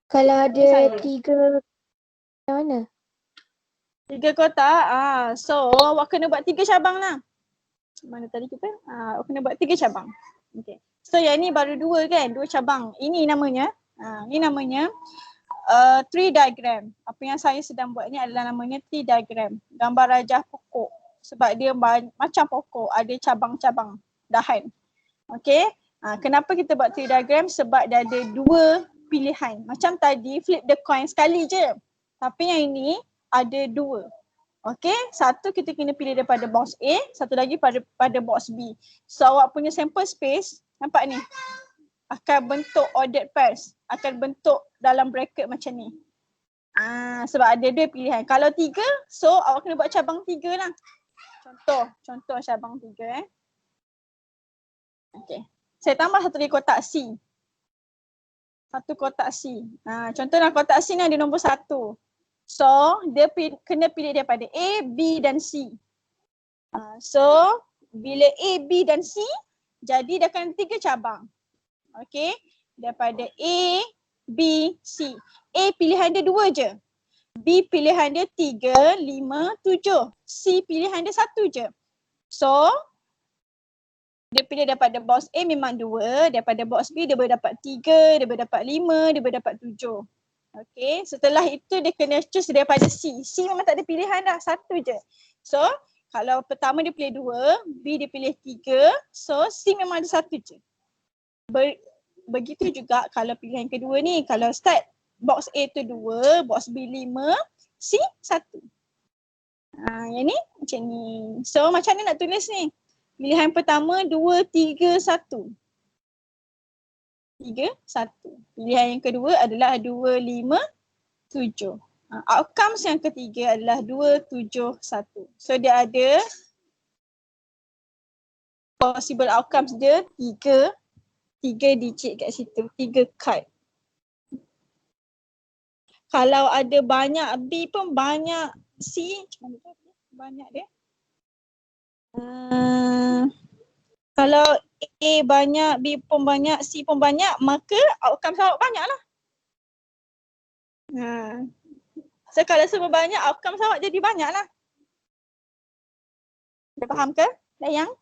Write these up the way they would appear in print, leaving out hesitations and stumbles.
Kalau ada Saya. 3 mana? 3 kotak. So awak kena buat 3 cabang lah. Mana tadi kita? Awak kena buat 3 cabang. Okay. So yang ni baru 2 kan? 2 cabang. Ini namanya. Ini namanya tree diagram. Apa yang saya sedang buat ni adalah namanya tree diagram. Gambar rajah pokok. Sebab dia macam pokok. Ada cabang-cabang dahan. Okay. Kenapa kita buat tree diagram? Sebab dia ada 2 pilihan. Macam tadi flip the coin sekali je. Tapi yang ini ada 2. Okay, satu kita kena pilih daripada box A, satu lagi pada box B. So awak punya sample space, nampak ni? Akan bentuk ordered pairs, akan bentuk dalam bracket macam ni. Sebab ada 2 pilihan. Kalau 3, so awak kena buat cabang 3 lah. Contoh cabang 3 Okay. Saya tambah satu lagi kotak C. Satu kotak C. Contohnya kotak C ni ada nombor 1. So, dia kena pilih daripada A, B dan C. So, bila A, B dan C, jadi dia akan 3 cabang. Okay, daripada A, B, C. A pilihan dia 2 je. B pilihan dia 3, 5, 7. C pilihan dia 1 je. So, dia pilih daripada box A memang 2, daripada box B dia boleh dapat 3, dia boleh dapat 5, dia boleh dapat 7. Okay, setelah itu dia kena choose daripada C. C memang tak ada pilihan dah, 1 je. So, kalau pertama dia pilih 2, B dia pilih 3, so C memang ada 1 je. Begitu juga kalau pilihan kedua ni, kalau start box A tu 2, box B 5, C 1. Yang ni macam ni. So macam ni nak tulis ni. Pilihan pertama 2, 3, 1. 3, 1. Pilihan yang kedua adalah 2, 5, 7. Outcomes yang ketiga adalah 2, 7, 1. So dia ada possible outcomes dia 3 digit kat situ, 3 card. Kalau ada banyak B pun banyak C, macam mana tu? Banyak dia. Kalau A banyak, B pun banyak, C pun banyak, maka outcome awak banyak lah. So kalau semua banyak, outcome awak jadi banyak lah. Dah faham ke? Dayang?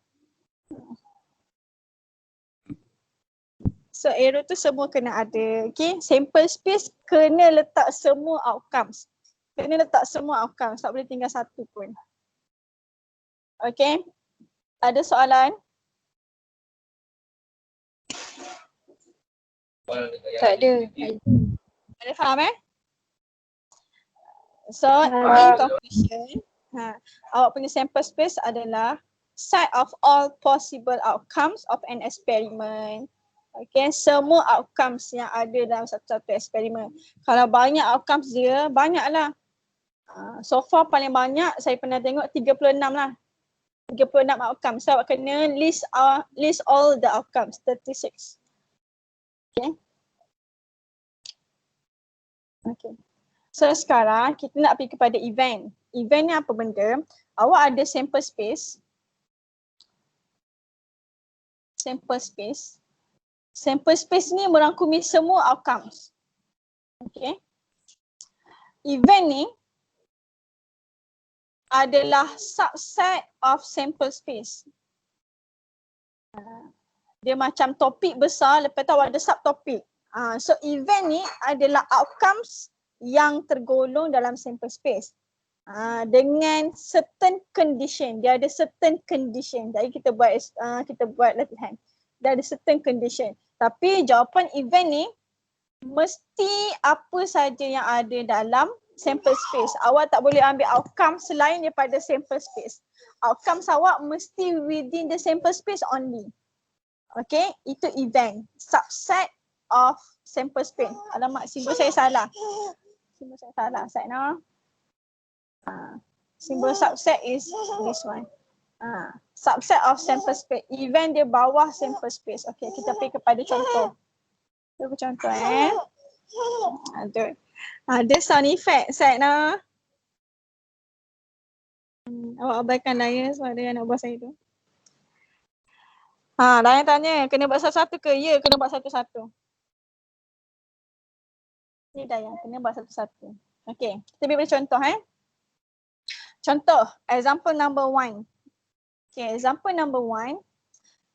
So arrow tu semua kena ada. Okay, sample space kena letak semua outcomes. Kena letak semua outcomes, tak boleh tinggal satu pun. Okay, ada soalan? Tak ada. Ada faham So in conclusion, awak punya sample space adalah set of all possible outcomes of an experiment. Okay, semua outcomes yang ada dalam satu-satu eksperimen. Kalau banyak outcomes dia, banyaklah. So far paling banyak saya pernah tengok 36 lah. 36 outcomes. So awak kena list all the outcomes, 36. Okay. So sekarang kita nak pergi kepada event. Event ni apa benda? Awak ada sample space. Sample space. Sample space ni merangkumi semua outcomes. Okay. Event ni adalah subset of sample space. Dia macam topik besar, lepas tu ada subtopik. So event ni adalah outcomes yang tergolong dalam sample space. Dengan certain condition, dia ada certain condition. Jadi kita buat latihan. Dia ada certain condition. Tapi jawapan event ni mesti apa saja yang ada dalam sample space. Awak tak boleh ambil outcome selain daripada sample space. Outcome awak mesti within the sample space only. Okay, itu event. Subset of sample space. Alamak, simbol saya salah. Simbol saya salah. Saidna. Simbol subset is this one. Subset of sample space. Event dia bawah sample space. Okay, kita pergi kepada contoh. Cuba contoh ada sound effect Saidna. Awak abaikan Daya sebab dia nak buat saya tu. Daya tanya, kena buat satu-satu ke? Ya, kena buat satu-satu. Ni dah yang kena buat satu-satu. Okay, kita beri contoh Contoh, example number 1. Okay, example number 1.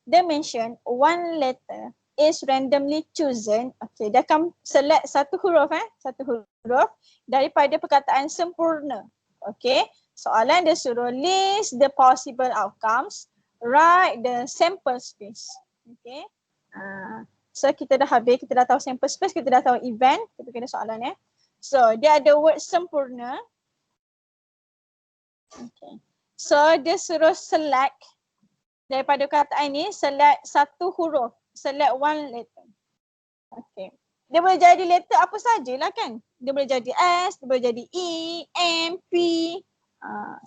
They mention one letter is randomly chosen. Okay, dia akan select satu huruf satu huruf daripada perkataan sempurna. Okay, soalan dia suruh list the possible outcomes, write the sample space. Okay, so kita dah habis, kita dah tahu sample space, kita dah tahu event, kita kena soalan So dia ada word sempurna. Okay, so dia suruh select daripada perkataan ni, select satu huruf, select one letter. Okay. Dia boleh jadi letter apa sajalah kan. Dia boleh jadi S, dia boleh jadi E, M, P.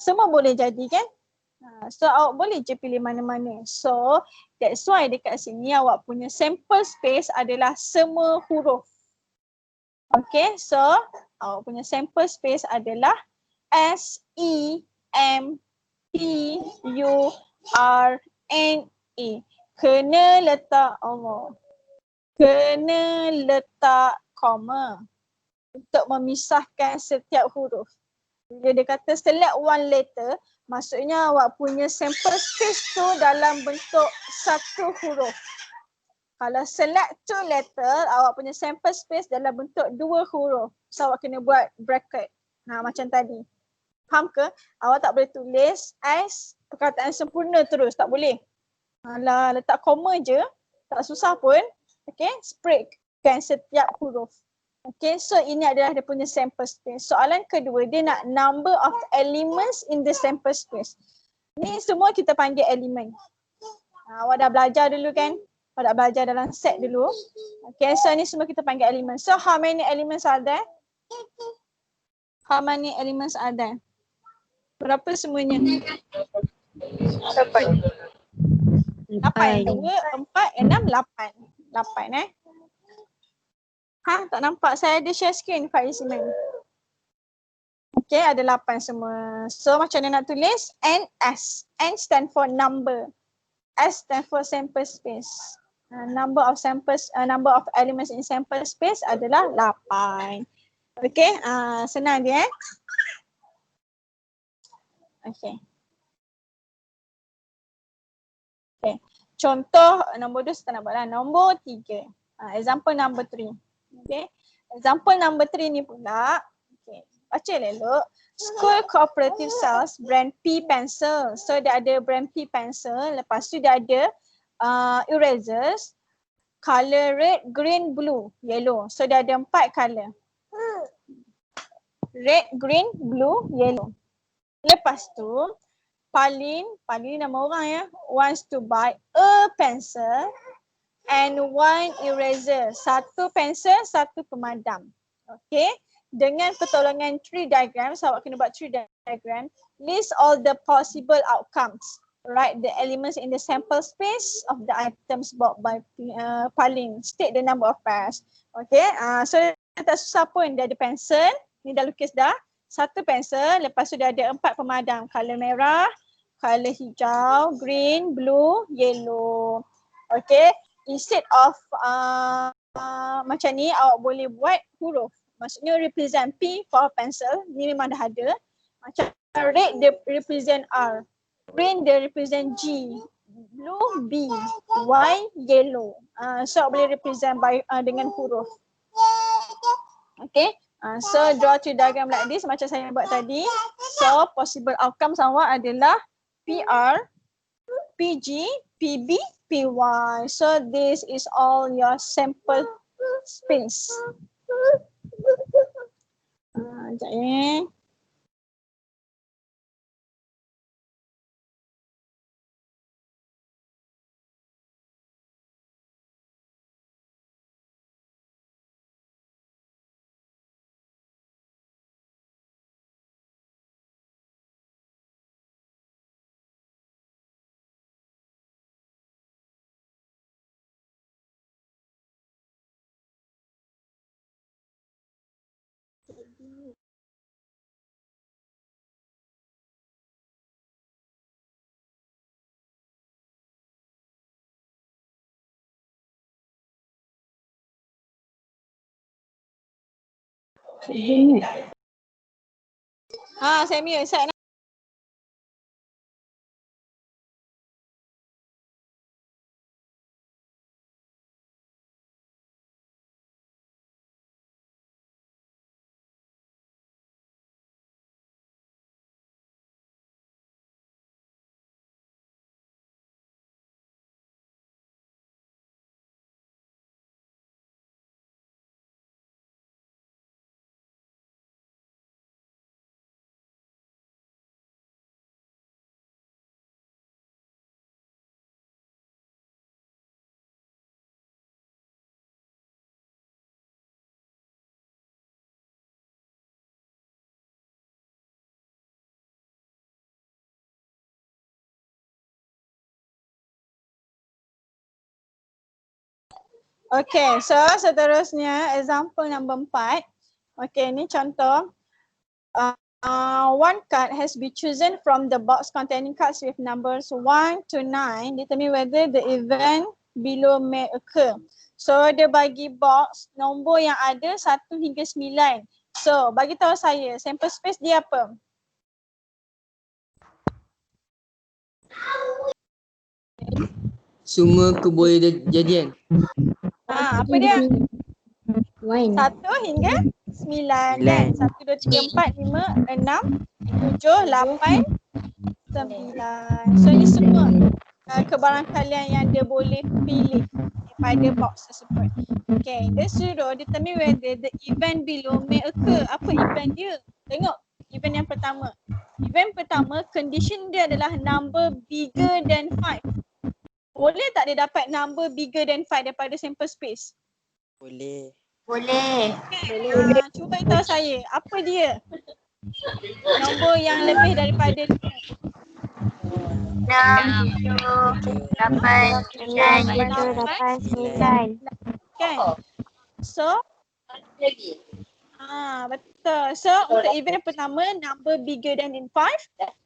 Semua boleh jadi kan. So awak boleh je pilih mana-mana. So that's why dekat sini awak punya sample space adalah semua huruf. Okay, so awak punya sample space adalah S, E, M, P, U, R, N, E. Kena letak kena letak koma untuk memisahkan setiap huruf. Bila dia kata select one letter, maksudnya awak punya sample space tu dalam bentuk satu huruf. Kalau select two letter, awak punya sample space dalam bentuk dua huruf. So awak kena buat bracket. Macam tadi. Faham ke? Awak tak boleh tulis as perkataan sempurna terus. Tak boleh. Alah, letak koma je. Tak susah pun. Okay, spreadkan setiap huruf. Okay, so ini adalah dia punya sample space. Soalan kedua, dia nak number of elements in the sample space. Ni semua kita panggil elemen. Awak dah belajar dulu kan? Awak dah belajar dalam set dulu. Okay, so ni semua kita panggil elemen. So how many elements are there? How many elements are there? Berapa semuanya? 8. 2, 4, 6, 8. 8 tak nampak. Saya ada share screen Pak Ismail. Okay, ada 8 semua. So macam mana nak tulis? NS. N stand for number. S stand for sample space. Number of elements in sample space adalah 8. Okay, senang dia Okay. Okay. Contoh nombor 2 saya nak buat lah. Nombor 3. Example number 3. Okay. Example number 3 ni pula. Okay. Baca elok. School cooperative sells brand P pencil. So dia ada brand P pencil. Lepas tu dia ada erasers. Color red, green, blue, yellow. So dia ada 4 color. Red, green, blue, yellow. Lepas tu Palin nama orang wants to buy a pencil and one eraser. Satu pensel, satu pemadam. Okay. Dengan pertolongan tree diagram, awak kena buat tree diagram. List all the possible outcomes. Write the elements in the sample space of the items bought by Palin. State the number of pairs. Okay. So tak susah pun. Dia ada pensel. Ni dah lukis dah. Satu pensel. Lepas tu dia ada 4 pemadam. Color merah, color hijau, green, blue, yellow. Okay. Instead of macam ni, awak boleh buat huruf. Maksudnya represent P for pencil. Ni memang dah ada. Macam red dia represent R. Green dia represent G. Blue B. Y yellow. So awak boleh represent dengan huruf. Okay. So draw tree diagram like this macam saya buat tadi. So possible outcomes awak adalah PR, PG, PB, PY. So this is all your sample space. Sekejap Saya mute. Saya nak. Okay, so seterusnya example number 4. Okay, ni contoh. One card has been chosen from the box containing cards with numbers 1 to 9. Determine whether the event below may occur. So dia bagi box nombor yang ada 1 hingga 9. So bagi tahu saya sample space dia apa? Semua kejadian. Apa dia? 1 One. hingga 9 kan? 1, 2, 3, 4, 5, 6, 7, 8, 9. So ni semua kebarangkalian yang dia boleh pilih pada box tersebut. Okay, dia suruh determine whether the event below may occur. Apa event dia? Tengok event yang pertama. Event pertama, condition dia adalah number bigger than 5. Boleh tak dia dapat number bigger than 5 daripada sample space? Boleh. Boleh. Cuba tahu saya, apa dia? Nombor yang lebih daripada 5. 6, 7, 8, 9. Kan? So, betul. So, untuk event yang pertama, number bigger than 5,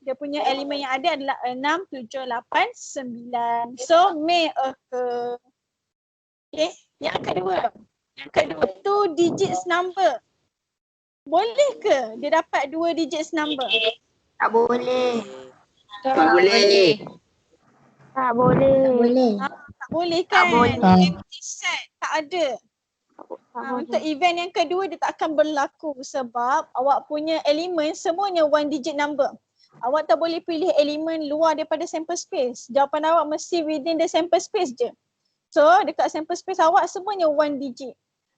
dia punya elemen yang ada adalah 6, 7, 8, 9. So, may occur. Okay, yang kedua. Yang kedua, 2 digits number. Boleh ke dia dapat 2 digits number? Tak boleh. Tak boleh. Tak boleh. Tak boleh kan? Tak boleh. Empty set, tak ada. Untuk event yang kedua dia tak akan berlaku sebab awak punya elemen semuanya 1 digit number. Awak tak boleh pilih elemen luar daripada sample space. Jawapan awak mesti within the sample space je. So dekat sample space awak semuanya 1 digit.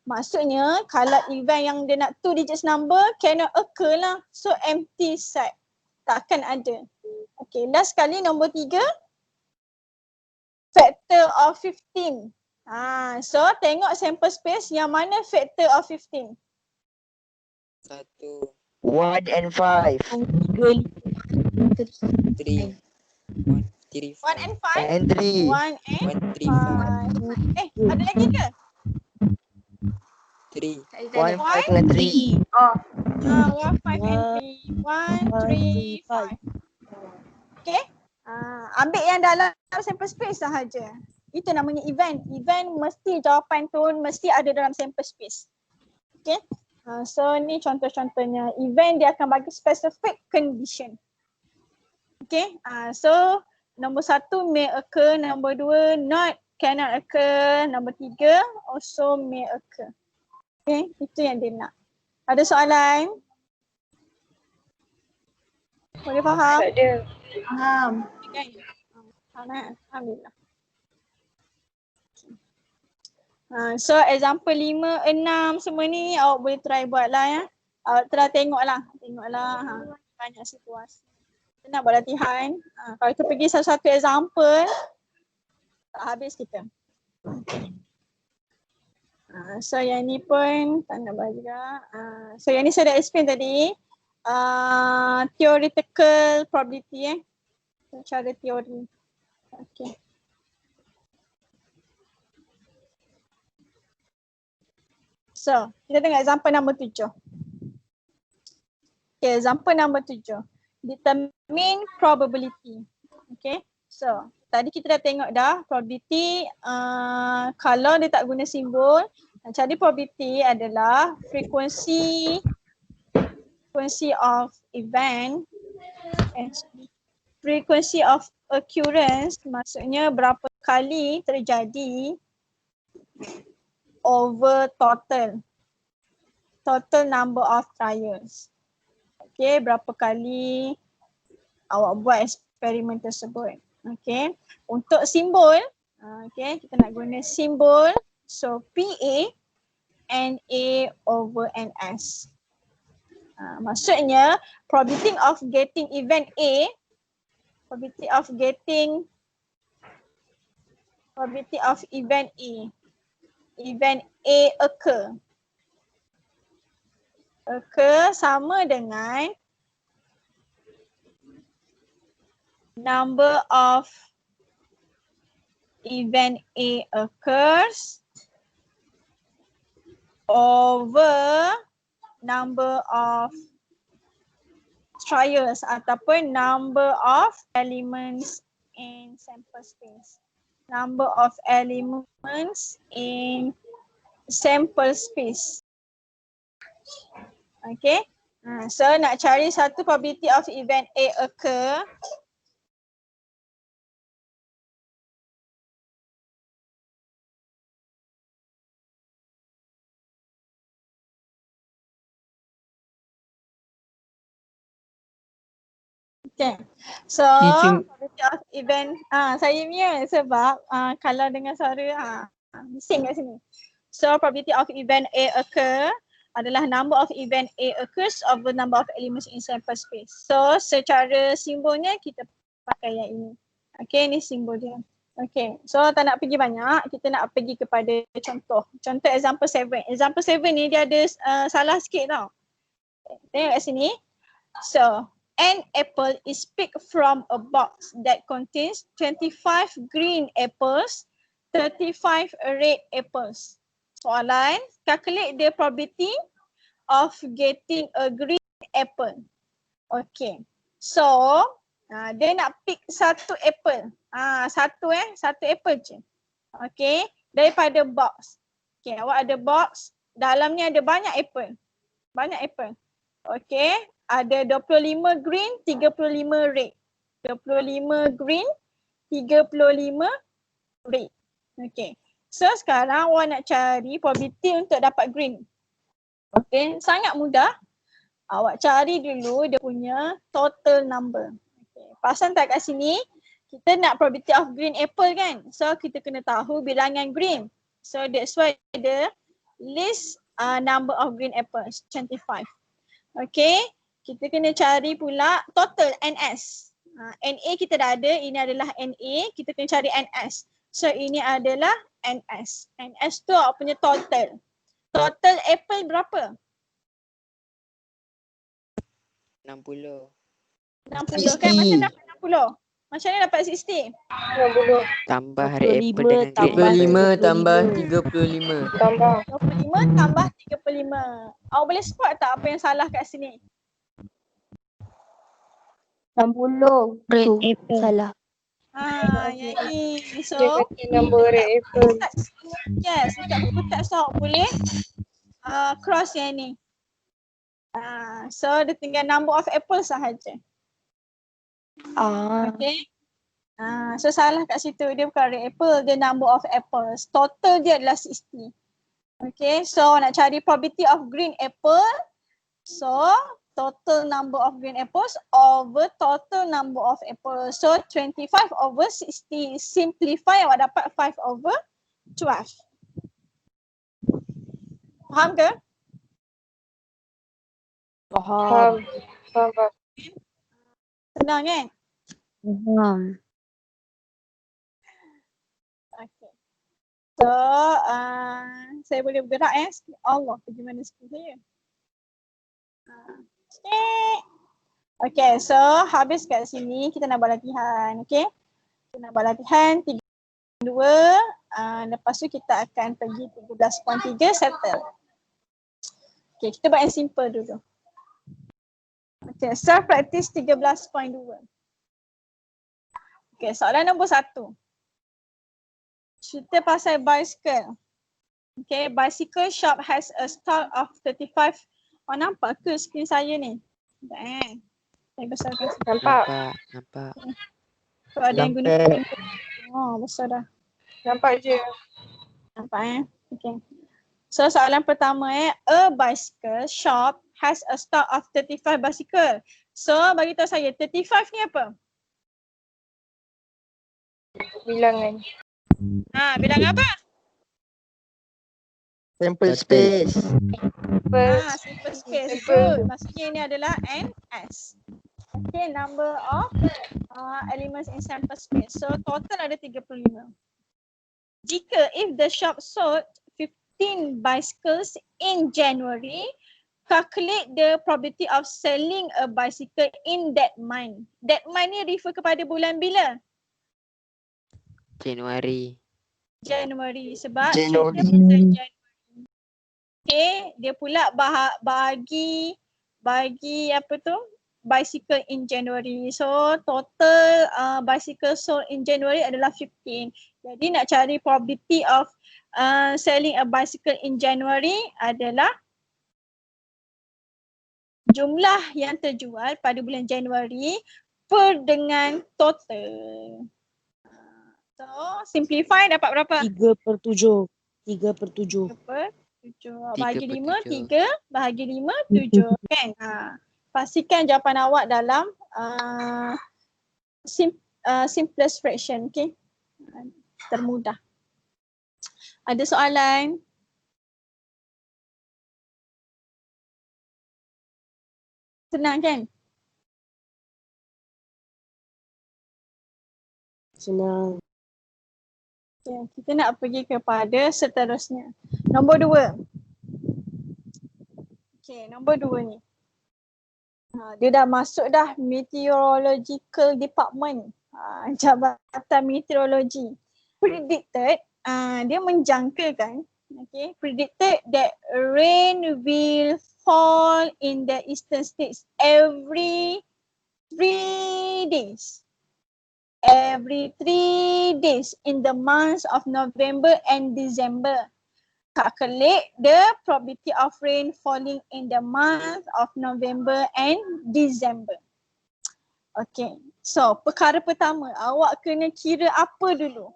Maksudnya kalau event yang dia nak 2 digits number cannot occur lah. So empty set. Takkan ada. Okay, last sekali nombor 3. Factor of 15. So tengok sample space yang mana factor of 15. 1, 1 and 5. 3, 1, 3, 1 and 5. And 3. 1 and 5. Ada lagi ke? 3. 1, 5 and 3. 1, 5 and 3. 1, 3, 5. Okay. Ambil yang dalam sample space sahaja. Itu namanya event. Event mesti jawapan tu mesti ada dalam sample space. Okay. So ni contoh-contohnya. Event dia akan bagi specific condition. Okay. So nombor 1 may occur. Nombor 2 cannot occur. Nombor 3 also may occur. Okay. Itu yang dia nak. Ada soalan? Boleh faham? Tak ada. Faham. Alhamdulillah. So example 5, 6 semua ni awak boleh try buat lah ya. Awak try tengoklah. Banyak situasi. Kita nak buat latihan. Kalau kita pergi satu-satu example, tak habis kita. So yang ni pun tak nak buat juga. So yang ni saya dah explain tadi. Theoretical probability cara teori. Okay. So, kita tengok example nombor 7. Okay, example nombor 7. Determine probability. Okay, so tadi kita dah tengok dah probability kalau dia tak guna simbol, Jadi probability adalah frequency of event and frequency of occurrence, maksudnya berapa kali terjadi over total number of trials. Okay, berapa kali awak buat eksperimen tersebut. Okay, untuk simbol, okay, kita nak guna simbol. So PA NA over NS. Maksudnya probability of getting event A, probability of event A occur sama dengan number of event A occurs over number of trials ataupun number of elements in sample space. Number of elements in sample space. Okay. So nak cari satu probability of event A occur. Okay. So probability of event, saya mute sebab kalau dengar suara bising kat sini. So probability of event A occur adalah number of event A occurs over number of elements in sample space. So secara simbolnya kita pakai yang ini. Okay, ni simbol dia. Okay, so tak nak pergi banyak, kita nak pergi kepada contoh. Contoh example 7. Example 7 ni dia ada salah sikit tau. Tengok kat sini. So an apple is picked from a box that contains 25 green apples, 35 red apples. Soalan, calculate the probability of getting a green apple. Okay. So, dia nak pick satu apple. Satu apple je. Okay. Daripada box. Okay, awak ada box. Dalamnya ada banyak apple. Banyak apple. Okay. Ada 25 green, 35 red. 25 green, 35 red. Okay. So sekarang awak nak cari probability untuk dapat green. Okay, sangat mudah. Awak cari dulu dia punya total number. Okay. Perasan tak kat sini, kita nak probability of green apple kan? So kita kena tahu bilangan green. So that's why the least number of green apples, 25. Okay. Kita kena cari pula total NS. NA kita dah ada, ini adalah NA, kita kena cari NS. So ini adalah NS. NS tu apa punya total. Total apple berapa? 60. 60 kan? Macam dapat 60? Macam mana dapat 60? Tambah red apple dengan green 25 tambah 35. 25 tambah 35. Awak boleh spot tak apa yang salah kat sini? 60. Red apple. Salah. Yang ni. So, Nombor red apple. yes, dekat buku teks awak boleh cross yang ni. So, dia tinggal number of apples sahaja. Okay. So, salah kat situ. Dia bukan red apple, dia number of apples. Total dia adalah 60. Okay, so nak cari probability of green apple. So, total number of green apples over total number of apples. So 25 over 60. Simplify awak dapat 5 over 12. Faham ke? Faham. Senang kan? Okay. So saya boleh bergerak Allah pergi mana skrin saya. Okay, so habis kat sini kita nak buat latihan, okay? Kita nak buat latihan 3.2, lepas tu kita akan pergi 13.3 settle. Okay, kita buat yang simple dulu. Okay, self practice 13.2. Okay, soalan nombor 1. Cerita pasal bicycle. Okay, bicycle shop has a stock of 35. Oh, nampak ke skrin saya ni? Sekejap saya besarkan sikit. Nampak? Nampak. So ada yang guna Nampak. pointer. Oh, besar dah. Nampak je. Nampak Okay. So soalan pertama a bicycle shop has a stock of 35 bicycle. So bagi tahu saya 35 ni apa? Bilangan. Bilang apa? Sample Total. space. Simple space. Good. Maksudnya ini adalah NS. Okay, number of elements in sample space. So total ada 35. Jika if the shop sold 15 bicycles in January, calculate the probability of selling a bicycle in that month. That month ni refer kepada bulan bila? Januari. January. Sebab January. cerita pasal Januari. Okay, dia pula bagi apa tu? Bicycle in January. So total bicycle sold in January adalah 15. Jadi nak cari probability of selling a bicycle in January adalah jumlah yang terjual pada bulan Januari per dengan total. So simplify dapat berapa? 3/7. 3/7. Berapa? 7. 3/7. Bahagi 5, 3. Bahagi 5, 7. Kan? Pastikan jawapan awak dalam simplest fraction. Okay? Termudah. Ada soalan? Senang kan? Senang. Okay, kita nak pergi kepada seterusnya. Nombor 2. Okay, nombor 2 ni. Dia dah masuk dah meteorological department. Jabatan meteorologi. Predicted, dia menjangkakan, okay, predicted that rain will fall in the eastern states every 3 days. Every 3 days in the months of November and December. Calculate the probability of rain falling in the month of November and December. Okay, so perkara pertama, awak kena kira apa dulu?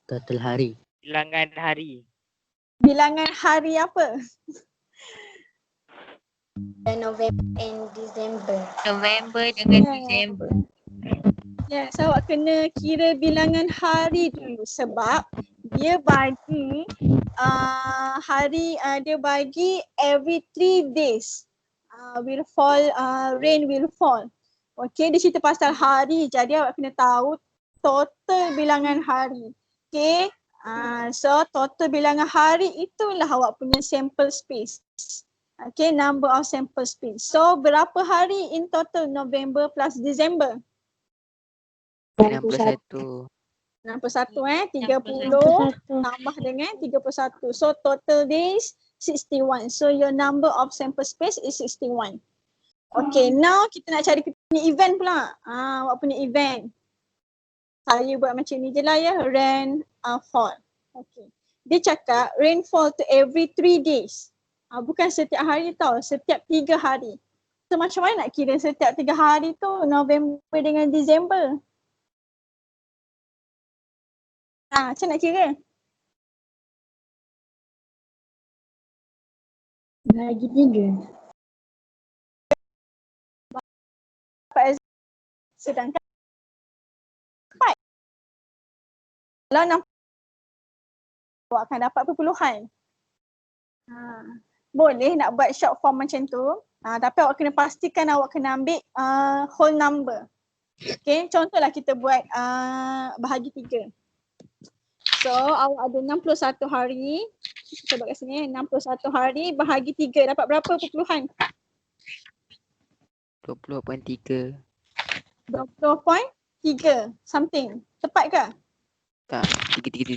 Total hari. Bilangan hari. Bilangan hari apa? November and December. November dengan Ya, December. Ya, so awak kena kira bilangan hari dulu sebab dia bagi dia bagi every 3 days will fall, rain will fall. Okay, dia cerita pasal hari, jadi awak kena tahu total bilangan hari. Okay, so total bilangan hari itulah awak punya sample space. Okay, number of sample space. So berapa hari in total November plus December? 61. 61 30 tambah dengan 31. So total days 61. So your number of sample space is 61. Okay, now kita nak cari kita punya event pula. Awak punya event. Saya buat macam ni je lah ya. Rain fall. Okay. Dia cakap rainfall to every 3 days. Bukan setiap hari tau, setiap 3 hari. So macam mana nak kira setiap 3 hari tu November dengan December? Macam nak kira? Bagi 3. Sedangkan 4. Kalau 6 awak akan dapat perpuluhan. Boleh nak buat short form macam tu. Tapi awak kena pastikan awak kena ambil whole number. Okay, contohlah kita buat bahagi 3. So awak ada 61 hari. Kita buat kat sini 61 hari bahagi 3 dapat berapa perpuluhan? 20.3. 20.3 something. Tepat ke? Tak, 3. 3,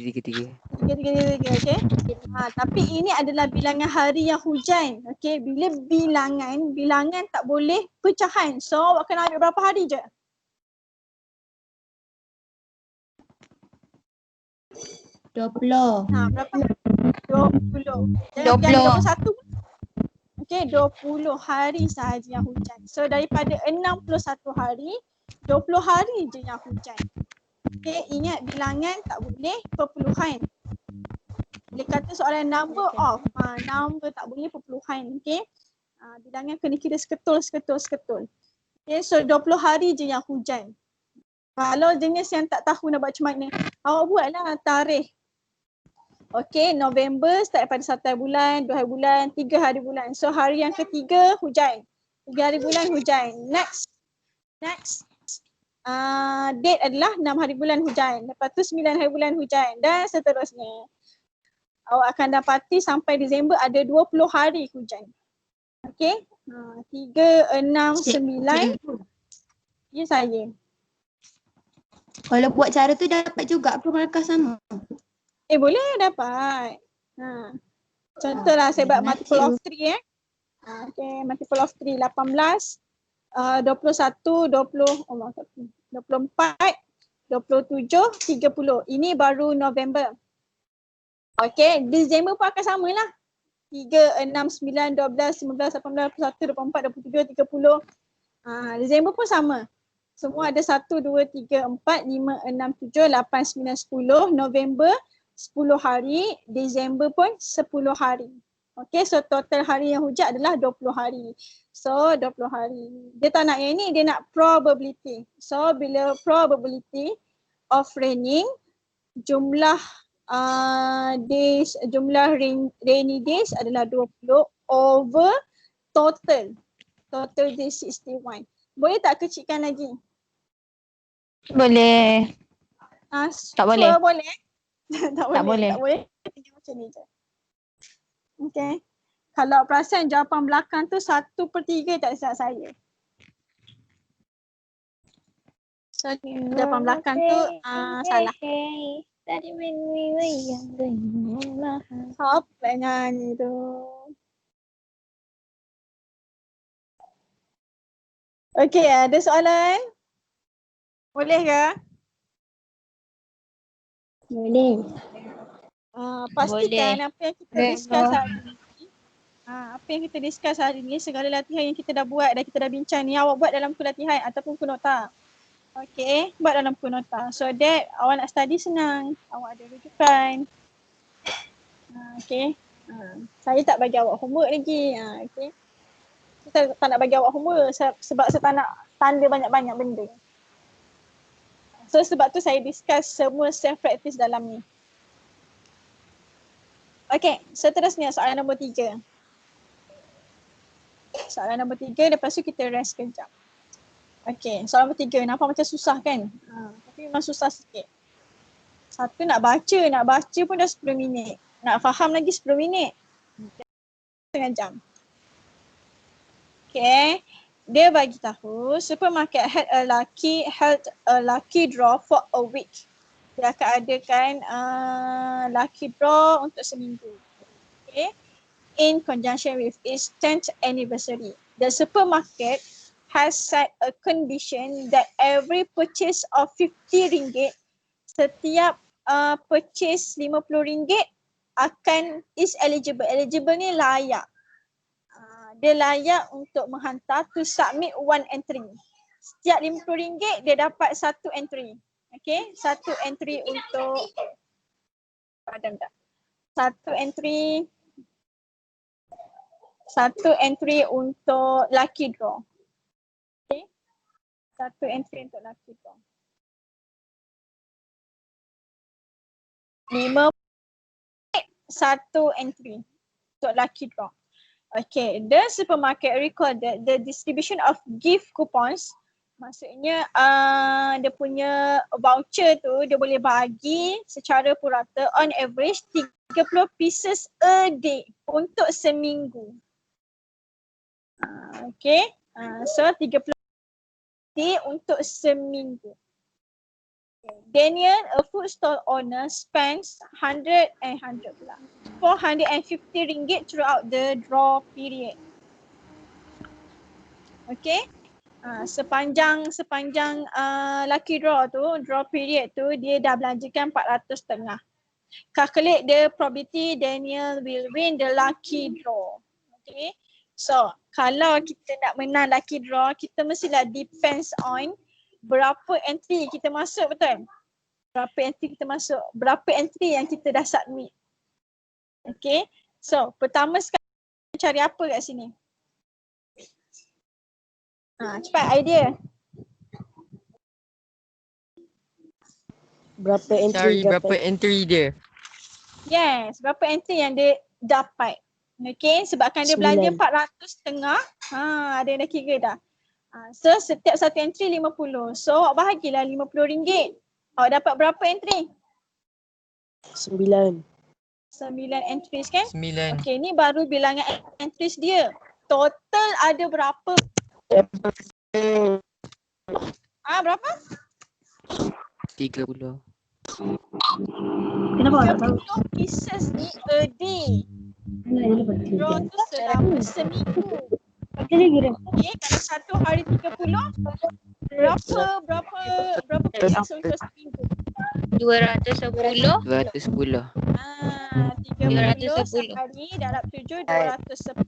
okay. Tapi ini adalah bilangan hari yang hujan. Okay, bila bilangan tak boleh pecahan. So awak kena ambil berapa hari je? 20. Berapa? 20. Jangan 20. 21. Okey, 20 hari sahaja yang hujan. So daripada 61 hari, 20 hari je yang hujan. Okey, ingat bilangan tak boleh perpuluhan. Dia kata soalan number of. Number tak boleh perpuluhan. Okey. Bilangan kena kira seketul. Okey, so 20 hari je yang hujan. Kalau jenis yang tak tahu nak buat macam mana, awak buatlah tarikh. Okey, November start daripada 1 hari bulan, 2 hari bulan, 3 hari bulan. So hari yang ketiga hujan. 3 hari bulan hujan. Next. Date adalah 6 hari bulan hujan. Lepas tu 9 hari bulan hujan dan seterusnya. Awak akan dapati sampai Disember ada 20 hari hujan. Okey. 3, 6, 9. Ya saya. Kalau buat cara tu dapat juga ke markah sama? Boleh dapat. Contohlah saya buat multiple of 3 Okey, multiple of 3 18, 21, 24, 27, 30. Ini baru November. Okey, Disember pun akan samalah. 3, 6, 9, 12, 15, 18, 21, 24, 23, 30. Disember pun sama. Semua ada 1, 2, 3, 4, 5, 6, 7, 8, 9, 10. November 10 hari, Disember pun 10 hari. Okay, so total hari yang hujan adalah 20 hari. So 20 hari. Dia tak nak yang ni, dia nak probability. So bila probability of raining, jumlah days, jumlah rainy days adalah 20 over total. Total days 61. Boleh tak kecilkan lagi? Boleh. Tak boleh. Sure boleh? Tak boleh. Tinggal macam ni je. Okay. Kalau perasan jawapan belakang tu 1/3 tak silap saya. So jawapan belakang tu salah. Siapa nak nyanyi tu? Okay, ada soalan? Boleh ke? Boleh. Pastikan apa yang kita discuss hari ni. Apa yang kita discuss hari ni, segala latihan yang kita dah buat dan kita dah bincang ni, awak buat dalam buku latihan ataupun buku nota. Okay, buat dalam buku nota. So that awak nak study senang. Awak ada rujukan. Okay. Saya tak bagi awak homework lagi. Okay. Saya tak nak bagi awak homework sebab saya tak nak tanda banyak-banyak benda. So sebab tu saya discuss semua self practice dalam ni. Okay, seterusnya soalan nombor 3. Soalan nombor 3, lepas tu kita rest kejap. Okay, soalan nombor 3, nampak macam susah kan? Tapi memang susah sikit. Satu nak baca pun dah 10 minit. Nak faham lagi 10 minit. Setengah jam. Okay, dia bagi tahu supermarket held a lucky draw for a week. Dia akan adakan lucky draw untuk seminggu. Okay. In conjunction with its 10th anniversary. The supermarket has set a condition that every purchase of 50 ringgit, setiap purchase 50 ringgit is eligible. Eligible ni layak. Dia layak untuk menghantar to submit one entry. Setiap 50 ringgit dia dapat satu entry. Okay, satu entry untuk satu entry untuk lucky draw. Okay, satu entry untuk lucky draw. 5 satu entry untuk lucky draw. Okay, the supermarket recorded the distribution of gift coupons. Maksudnya dia punya voucher tu dia boleh bagi secara purata on average 30 pieces a day untuk seminggu. Okay, so 30 day untuk seminggu. Daniel, a food stall owner, spends 450 ringgit throughout the draw period. Okay. Sepanjang lucky draw tu, draw period tu, dia dah belanjakan 400 setengah. calculate the probability Daniel will win the lucky draw. Okay. So, kalau kita nak menang lucky draw, kita mestilah depends on berapa entry kita masuk, betul? Berapa entry kita masuk, berapa entry yang kita dah submit. Okay. So, pertama sekali cari apa kat sini? Cepat idea. Berapa entry Cari berapa dapat? entry dia. Yes, berapa entry yang dia dapat. Okay, sebabkan dia belanja 9. 400 setengah. Ada yang dah kira dah. So setiap satu entry 50. So awak bahagilah RM50. Awak dapat berapa entry? 9. 9 entries kan? 9. Okay, ni baru bilangan entries dia. Total ada berapa? Berapa? 30. Kenapa awak tak tahu? 30 pieces ni a day. Draw tu selama seminggu. Okay, kalau satu hari 30, berapa pieces untuk seminggu? 210. 30 sehari darab 7, 210.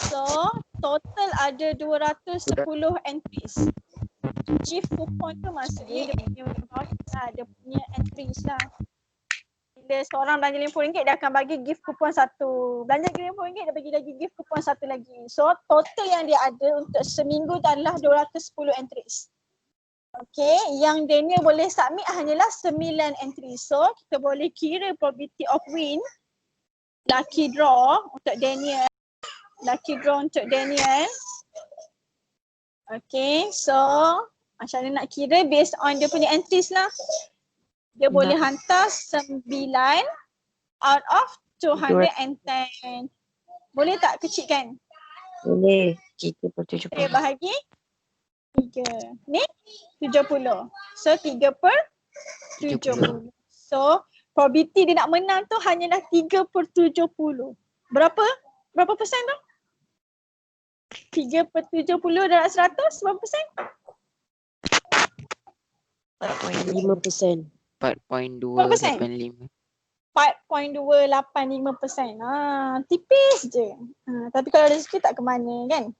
So, total ada 210 entries. Gift coupon tu maksudnya dia punya voucher lah, dia punya entries lah. Bila seorang belanja RM50, dia akan bagi gift coupon satu. Belanja RM50, dia bagi lagi gift coupon satu lagi. So, total yang dia ada untuk seminggu tu adalah 210 entries. Okay, yang Daniel boleh submit hanyalah 9 entries. So, kita boleh kira probability of win lucky draw untuk Daniel. Lucky draw untuk Daniel. Okay, so macam mana nak kira based on dia punya entries lah. Dia boleh hantar 9 out of 210. Boleh tak kecilkan? Boleh. 3/70. Boleh bahagi 3. Ni 70. So 3/70. So probability dia nak menang tu hanyalah 3/70. Berapa? Berapa persen tu? 3/70 darab 100, berapa persen? 5%. 4.285. 4.285%. Tipis je. Tapi kalau rezeki tak ke mana kan?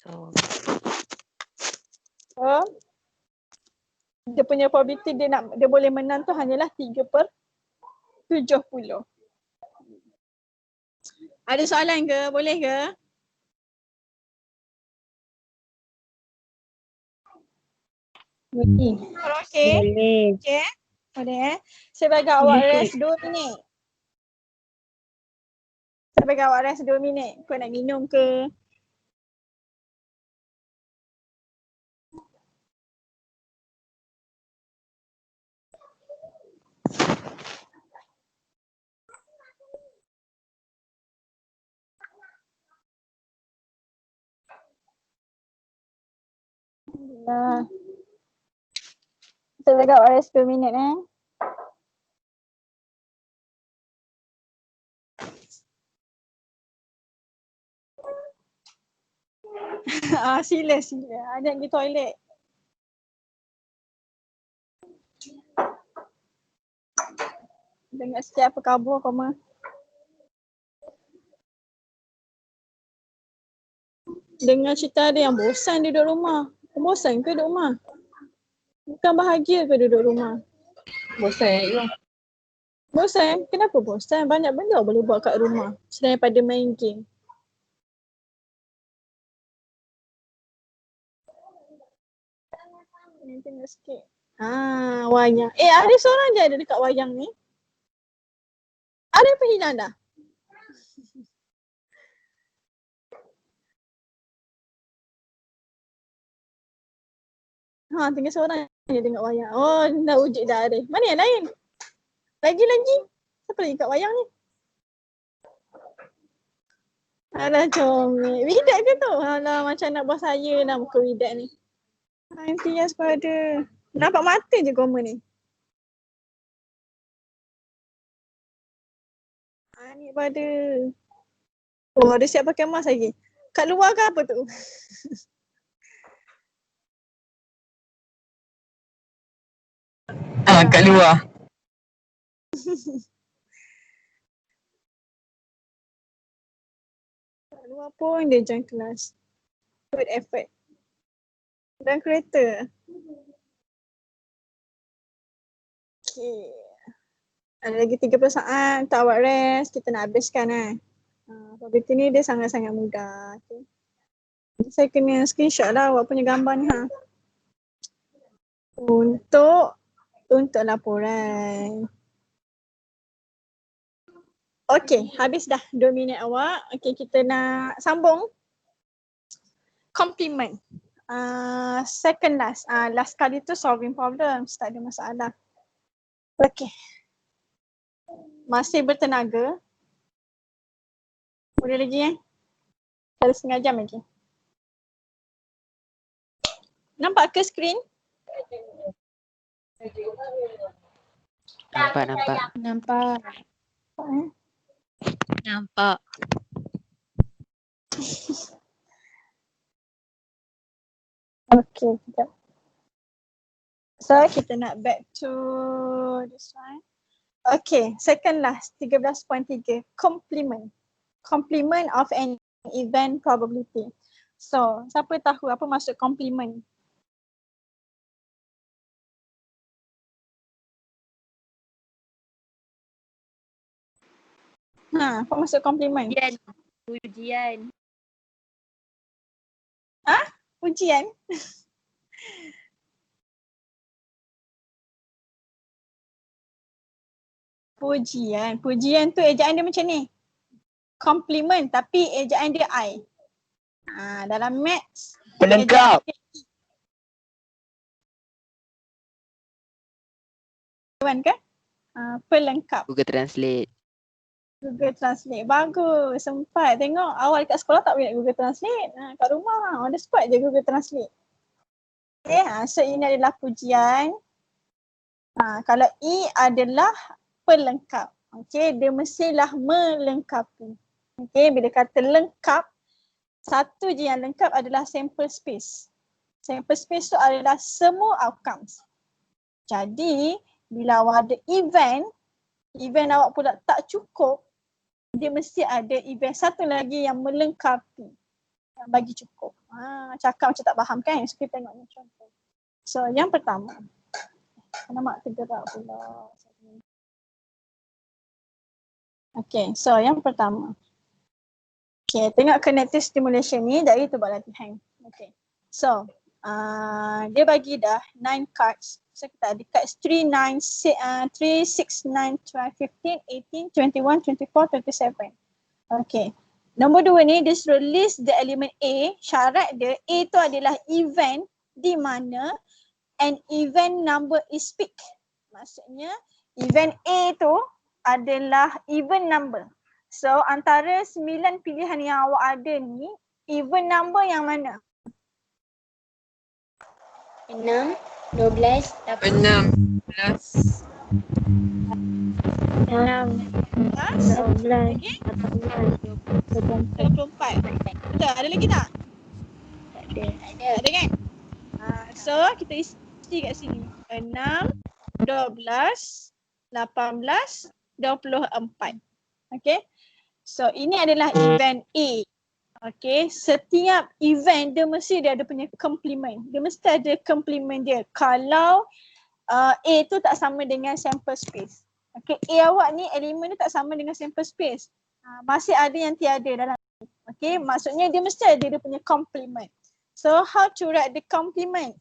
So, So, dia punya probability dia boleh menang tu hanyalah 3/70. Ada soalan ke? Boleh ke? Boleh. Kalau okey. Boleh. Okey. Boleh Saya bagi awak rest 2 minit. Saya bagi awak rest 2 minit. Kau nak minum ke? Alhamdulillah. Saya bagi awak rest 2 minit sila. Ada pergi toilet. Dengar sikit apa khabar kau mah. Dengar cerita ada yang bosan duduk rumah. Kau bosan ke duduk rumah? Bukan bahagia ke duduk rumah? Bosan. Bosan? Kenapa bosan? Banyak benda boleh buat kat rumah selain pada main game. Tengok sikit. Wayang. Ada seorang je ada dekat wayang ni. Ada apa hilang dah? Tinggal seorang je tengok wayang. Oh, dah wujud dah ada. Mana yang lain? Lagi. Siapa lagi kat wayang ni? Alah comel. Widak ke tu? Alah macam nak buat saya lah muka Widak ni. Imtiaz pada. Nampak mata je komen ni. Ni pada. Oh, ada siap pakai mask lagi. Kat luar ke apa tu? Kat luar. Kat luar pun dia join kelas. Put effort. Dan kereta. Okay. Ada lagi 30 saat untuk awak rest. Kita nak habiskan probability ni dia sangat-sangat mudah. Okay. Saya kena screenshot lah awak punya gambar ni ha. Untuk laporan. Okay, habis dah 2 minit awak. Okay, kita nak sambung. Complement. Second last. Last kali tu solving problems. Tak ada masalah. Okay. Masih bertenaga. Boleh lagi Ada setengah jam lagi. Nampak ke skrin? Nampak. Nampak. Okay, sekejap. So, kita nak back to this one. Okay, second last, 13.3. Complement. Complement of an event probability. So, siapa tahu apa maksud complement? Apa maksud complement? Ujian. Ujian? Pujian. Pujian tu ejaan dia macam ni. Complement tapi ejaan dia I. Dalam maths. Pelengkap. Ejaan ke? Pelengkap. Google Translate. Google Translate. Bagus. Sempat tengok. Awal kat sekolah tak boleh Google Translate. Kat rumah on the spot je Google Translate. Okay. So ini adalah pujian. Kalau I adalah pelengkap. Okay. Dia mestilah melengkapi. Okay. Bila kata lengkap, satu je yang lengkap adalah sample space. Sample space tu adalah semua outcomes. Jadi, bila awak ada event awak pula tak cukup, dia mesti ada event satu lagi yang melengkapi, yang bagi cukup. Cakap macam tak faham kan? So, kita tengok ni contoh. So, yang pertama. Kenapa mak tergerak pula? Okay, so yang pertama. Okay, tengok connective stimulation ni dari tu buat latihan. Okay, so dia bagi dah 9 cards. So kita ada cards 3, 6, 9, 12, 15, 18, 21, 24, 27. Okay, nombor 2 ni dia suruh list the element A. Syarat dia A tu adalah event di mana an event number is peak. Maksudnya event A tu adalah even number. So antara 9 pilihan yang awak ada ni, even number yang mana? 6, 12, 16. 12, 24. Betul, ada lagi tak? tak ada. Ada kan? So kita isi kat sini. 6, 12, 18, 24. Okay. So ini adalah event A. Okay. Setiap event dia mesti dia ada punya complement. Dia mesti ada complement dia. Kalau A tu tak sama dengan sample space. Okay. A awak ni elemen tu tak sama dengan sample space. Masih ada yang tiada dalam. Okay. Maksudnya dia mesti ada dia punya complement. So how to write the complement?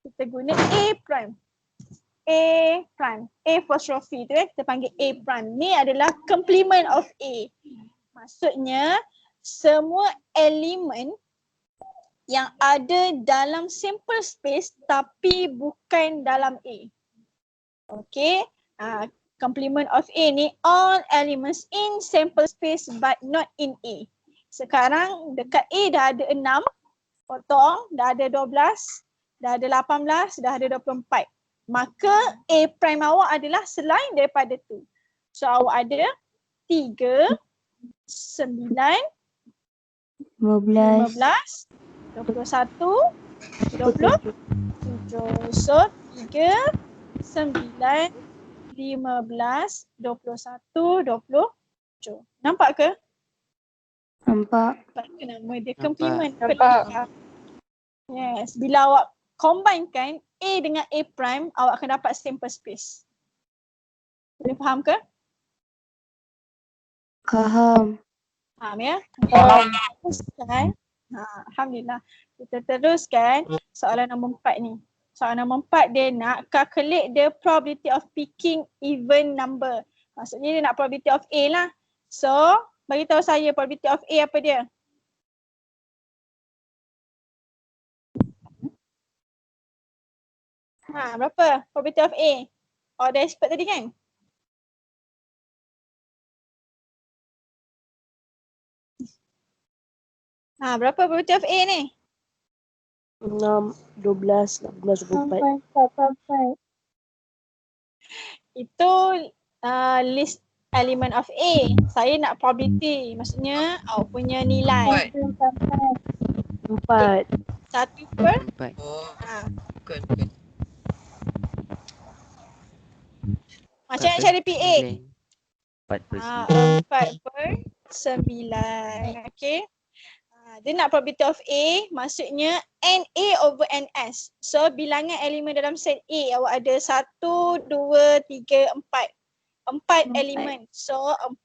Kita guna A prime. A prime. A apostrophe tu kita panggil A prime. Ni adalah complement of A. Maksudnya semua elemen yang ada dalam simple space tapi bukan dalam A. Okay. Complement of A ni all elements in sample space but not in A. Sekarang dekat A dah ada 6. Potong. Dah ada 12. Dah ada 18. Dah ada 24. Maka A prime awak adalah selain daripada tu. So awak ada 3, 9, 15, 21, 27. So 3, 9, 15, 21, 27. Nampak ke? Nampak. Nampak ke nama dia? Nampak. Complement. Nampak. pelengkap. Yes. Bila awak combinekan A dengan A prime, awak akan dapat simple space. Boleh faham ke? Faham. Faham ya? Faham. Teruskan. Alhamdulillah. Kita teruskan soalan nombor 4 ni. Soalan nombor 4 dia nak calculate the probability of picking even number. Maksudnya dia nak probability of A lah. So, bagi tahu saya probability of A apa dia? Berapa probability of A? Oh, dah expert tadi kan? Berapa probability of A ni? 6, 12, 18, 24. Itu list element of A. Saya nak probability. Maksudnya awak punya nilai. 4. 1 per 4. Bukan. macam nak cari PA? 4 per 4 per 9. Okay. Dia nak probability of A, maksudnya NA over NS. So bilangan elemen dalam set A awak ada 1, 2, 3, 4. 4 elemen. So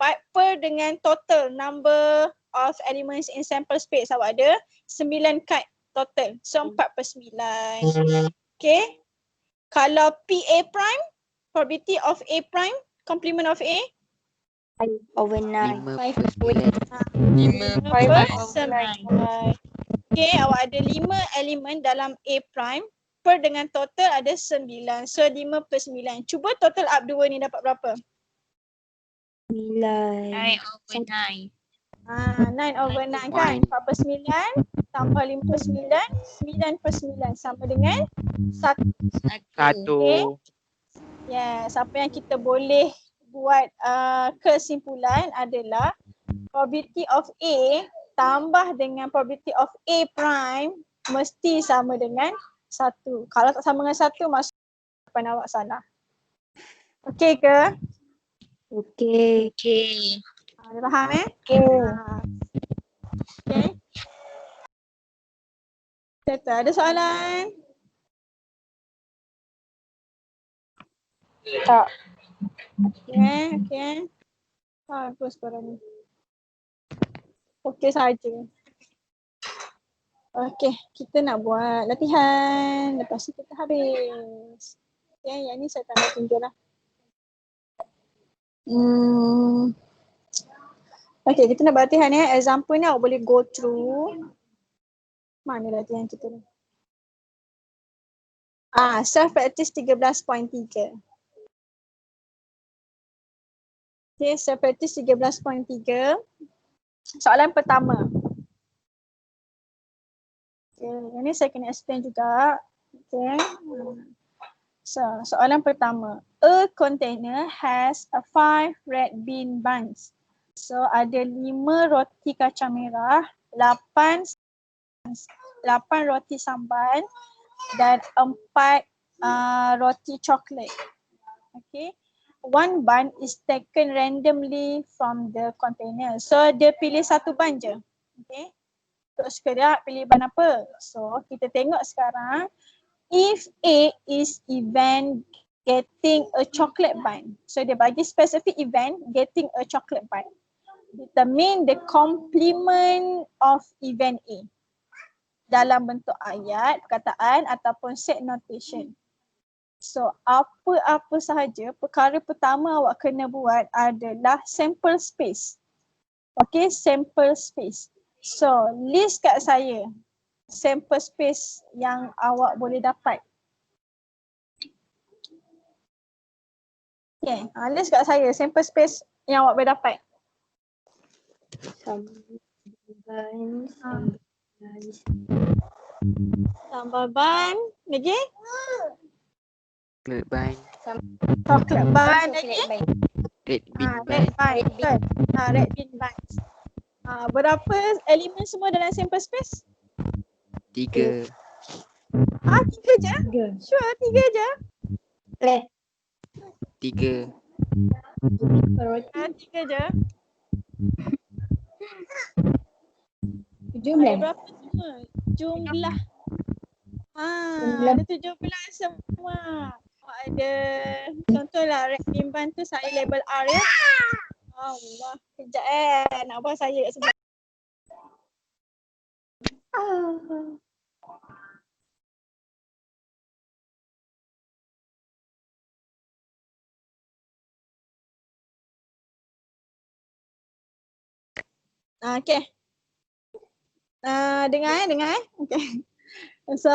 4 per dengan total number of elements in sample space awak ada 9 kad total. So 4 per 9. Okay. Kalau PA prime, probability of A prime, complement of A, Over 9. 5 per 9. 5 per per 9. Okay, awak ada 5 elemen dalam A prime per dengan total ada 9. So 5 per 9. Cuba total up 2 ni dapat berapa? 9. 9 over 9. 9 over 9 kan? 4 per 9 tambah 5 per 9, 9 per 9 sama dengan 1. 1. Yes, apa yang kita boleh buat kesimpulan adalah probability of A tambah dengan probability of A prime mesti sama dengan 1. Kalau tak sama dengan 1, maksud jawapan awak salah. Okey ke? Okey. Okay. Dah faham Okey. Okay. Settle. Ada soalan? Tak. Okay. Bagus korang ni. Okey saja. Okey, kita nak buat latihan. Lepas tu kita habis. Okay, yang ni saya tanda tunjuk lah. Okay, kita nak buat latihan ya. Example ni awak boleh go through. Mana latihan kita ni? Self practice 13.3. Okay, self practice 13.3. Soalan pertama. Okay, yang ni saya kena explain juga. Okay. So, soalan pertama. A container has 5 red bean buns. So, ada 5 roti kacang merah, 8 roti sambal dan 4 roti coklat. Okay. One bun is taken randomly from the container. So, dia pilih satu bun je. Okay. Terus dia pilih bun apa? So, kita tengok sekarang. If A is event getting a chocolate bun. So, dia bagi specific event getting a chocolate bun. Determine the complement of event A. Dalam bentuk ayat, perkataan ataupun set notation. So, apa-apa sahaja, perkara pertama awak kena buat adalah sample space. Okay, sample space. So, list kat saya sample space yang awak boleh dapat. Okay, list kat saya sample space yang awak boleh dapat. Sambal ban, lagi? Chocolate bun. Chocolate bun lagi? Red bean bun. Red bun. Red bean buns. Berapa elemen semua dalam sample space? 3. 3 je? Sure, 3 je? 3. Tiga je. Jumlah. Ada berapa semua? Jumlah. Jumlah. Ada 17 semua. Ada contohlah rek timban tu saya label R ya. Allah, kejap nak buat saya kat sebelah. Okay. Dengar. Okay. So,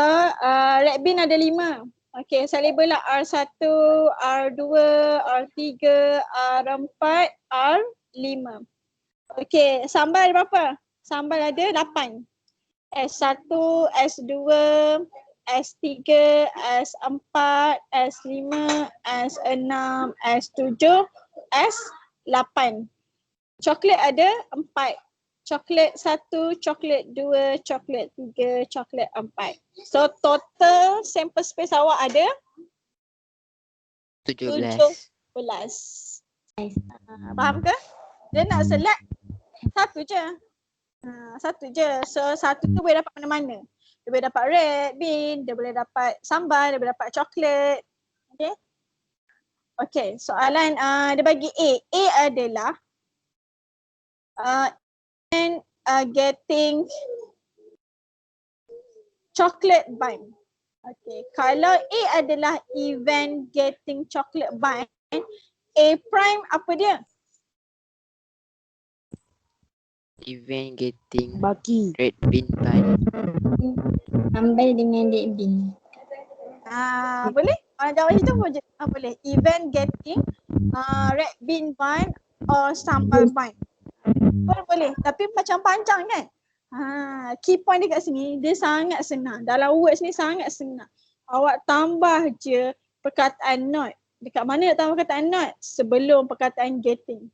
red bin ada 5. Okay, saya label lah R1, R2, R3, R4, R5. Okay, sambal ada berapa? Sambal ada 8. S1, S2, S3, S4, S5, S6, S7, S8. Coklat ada 4. Coklat 1, coklat 2, coklat 3, coklat 4. So total sample space awak ada 17. Faham ke? Dia nak select satu je. Satu je. So satu tu boleh dapat mana-mana. Dia boleh dapat red bean, dia boleh dapat sambal, dia boleh dapat coklat. Okay. Okay, soalan dia bagi A. A adalah getting chocolate bun. Okay, kalau A adalah event getting chocolate bun, A prime apa dia? Event getting Baki. red bean bun. Sambal dengan red bean. Boleh? Jawab itu boleh. Event getting red bean bun or sambal bun. Boleh. Tapi macam panjang kan? Key point dekat sini, dia sangat senang. Dalam words ni sangat senang. Awak tambah je perkataan not. Dekat mana nak tambah perkataan not? Sebelum perkataan getting.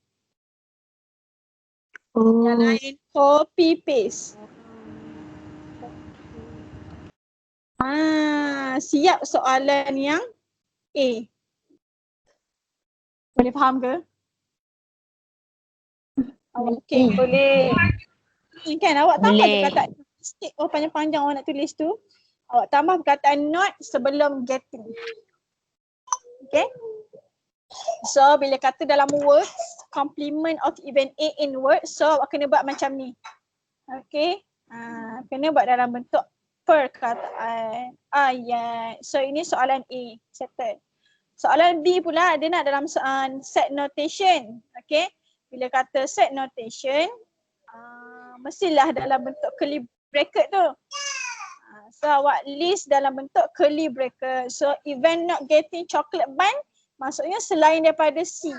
Yang lain copy paste. Siap soalan yang A. Boleh faham ke? Okay, boleh. Kan awak tambah perkataan mistake panjang-panjang awak nak tulis tu. Awak tambah perkataan not sebelum getting. Okay. So bila kata dalam words, complement of event A in words, so awak kena buat macam ni. Okay. Kena buat dalam bentuk perkataan ayat. So ini soalan A. Settle. Soalan B pula dia nak dalam set notation. Okay. Bila kata set notation, mestilah dalam bentuk curly bracket tu. So awak list dalam bentuk curly bracket. So event not getting chocolate bun, maksudnya selain daripada C,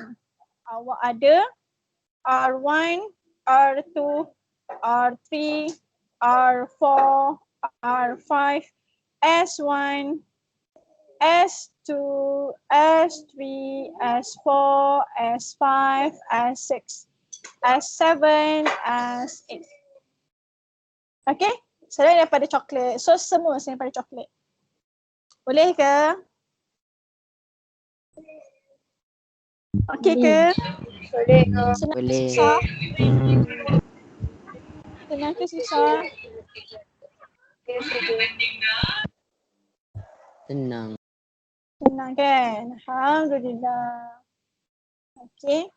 awak ada R1, R2, R3, R4, R5, S1, S2, S3, S4, S5, S6, S7, S8. Okay, selain daripada coklat. So semua selain daripada coklat. Boleh ke? Okay ke? Boleh ke? Senang ke Boleh. susah? Senang ke susah? Senang. Senang kan? Alhamdulillah. Okay.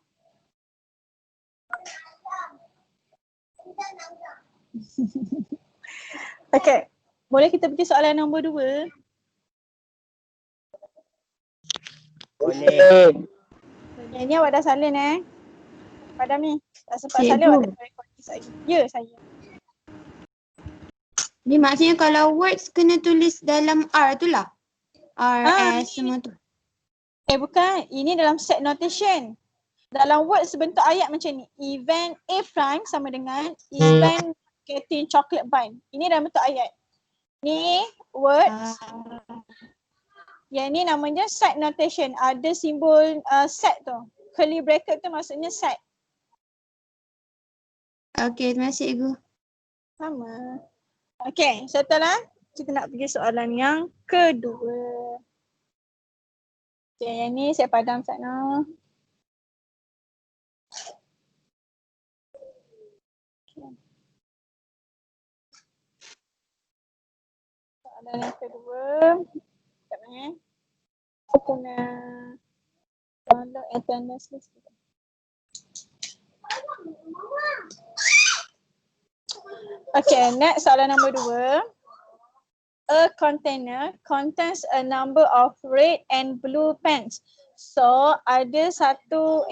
Okay. Boleh kita pergi soalan nombor 2? Boleh. Ini awak dah salin Padam ni. Tak sempat salin awak dah recording saya. Ya, saya. Ni maksudnya kalau words kena tulis dalam R tu lah. R, S semua tu. Bukan. Ini dalam set notation. Dalam words bentuk ayat macam ni. Event A prime sama dengan event getting chocolate bun. Ini dalam bentuk ayat. Ni words. Yang ni namanya set notation. Ada simbol set tu. Curly bracket tu maksudnya set. Okay, terima kasih Cikgu. Sama. Okay, setelah kita nak pergi soalan yang kedua. Okay, yang ni saya padam sana. Soalan yang kedua. Sekejap Aku kena download attendance list. Okay, next soalan nombor 2. A container contains a number of red and blue pens. So ada satu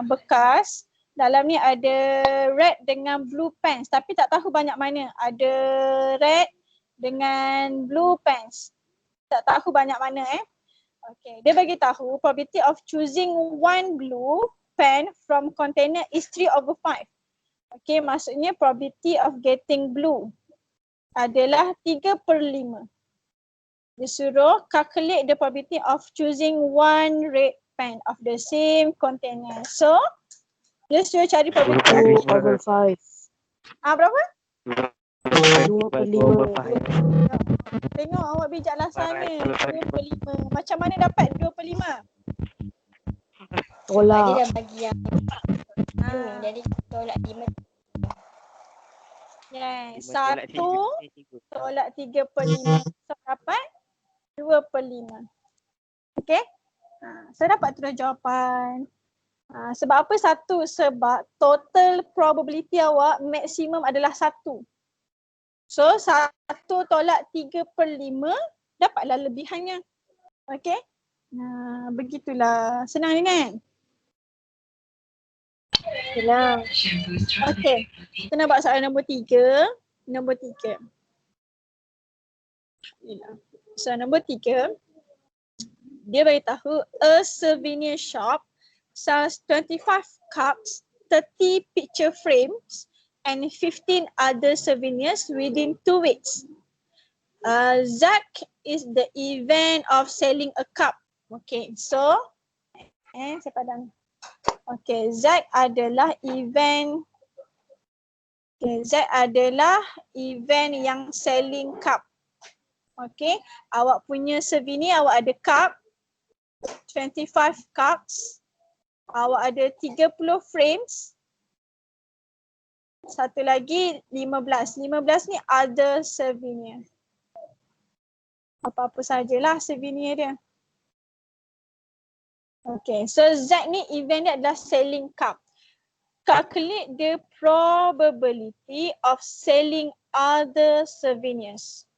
bekas, dalam ni ada red dengan blue pens tapi tak tahu banyak mana. Ada red dengan blue pens. Tak tahu banyak mana Okay, dia bagi tahu probability of choosing one blue pen from container is 3/5. Okay, maksudnya probability of getting blue adalah 3/5. Dia suruh calculate the probability of choosing one red pen of the same container. So, dia suruh cari probability. 2/5. Berapa? 2/5. Tengok awak bijak lasannya. 2/5. Macam mana dapat 2/5? Tolak. Dia dah bagi yang jadi tolak 5. Yes, 1 tolak 3/5. So dapat 2/5. Okay. So dapat terus jawapan. Sebab apa 1? Sebab total probability awak maksimum adalah 1. So 1 tolak 3/5 dapatlah lebihannya. Okay. Begitulah. Senang ni kan? Senang. Okay. Kita nak buat soalan nombor 3. Nombor 3. Soalan nombor 3. Dia beritahu a souvenir shop sells 25 cups, 30 picture frames and 15 other souvenirs within 2 weeks. Zach is the event of selling a cup. Okay, so saya padam. Okay, Zach adalah event yang selling cup. Okay, awak punya souvenir, awak ada cup 25 cups, awak ada 30 frames, satu lagi 15 ni other souvenir. Apa-apa sajalah souvenir dia. Okay, so Z ni event dia adalah selling cup. Calculate the probability of selling other souvenirs.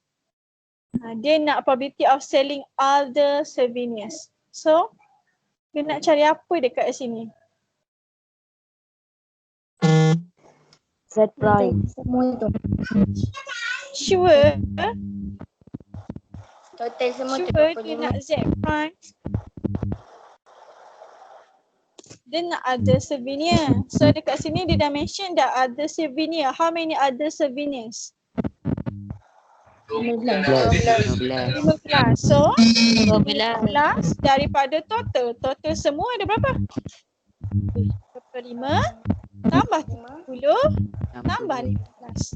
Dia nak probability of selling other souvenirs. So, dia nak cari apa dekat sini? Z prime. Semua tu. Sure? Total semua tu Sure dia 25. nak Z prime. Dia nak other souvenir. So dekat sini dia dah mention dah other souvenir. How many other souvenirs? 15. 15. So 15 daripada total. Total semua ada berapa? 25 tambah 30 tambah 15.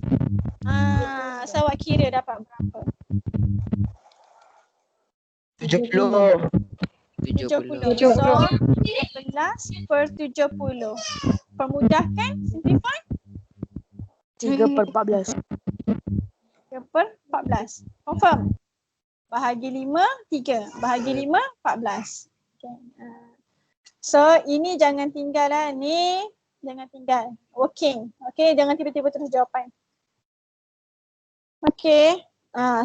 So awak kira dapat berapa? 70. 70. So 15 per 70. Permudahkan, simplify. 3/14. 3/14. Confirm. Bahagi 5, 3. Bahagi 5, 14. Okay. So ini jangan tinggal lah. Ni jangan tinggal. Working. Okay, jangan tiba-tiba terus jawapan. Okay.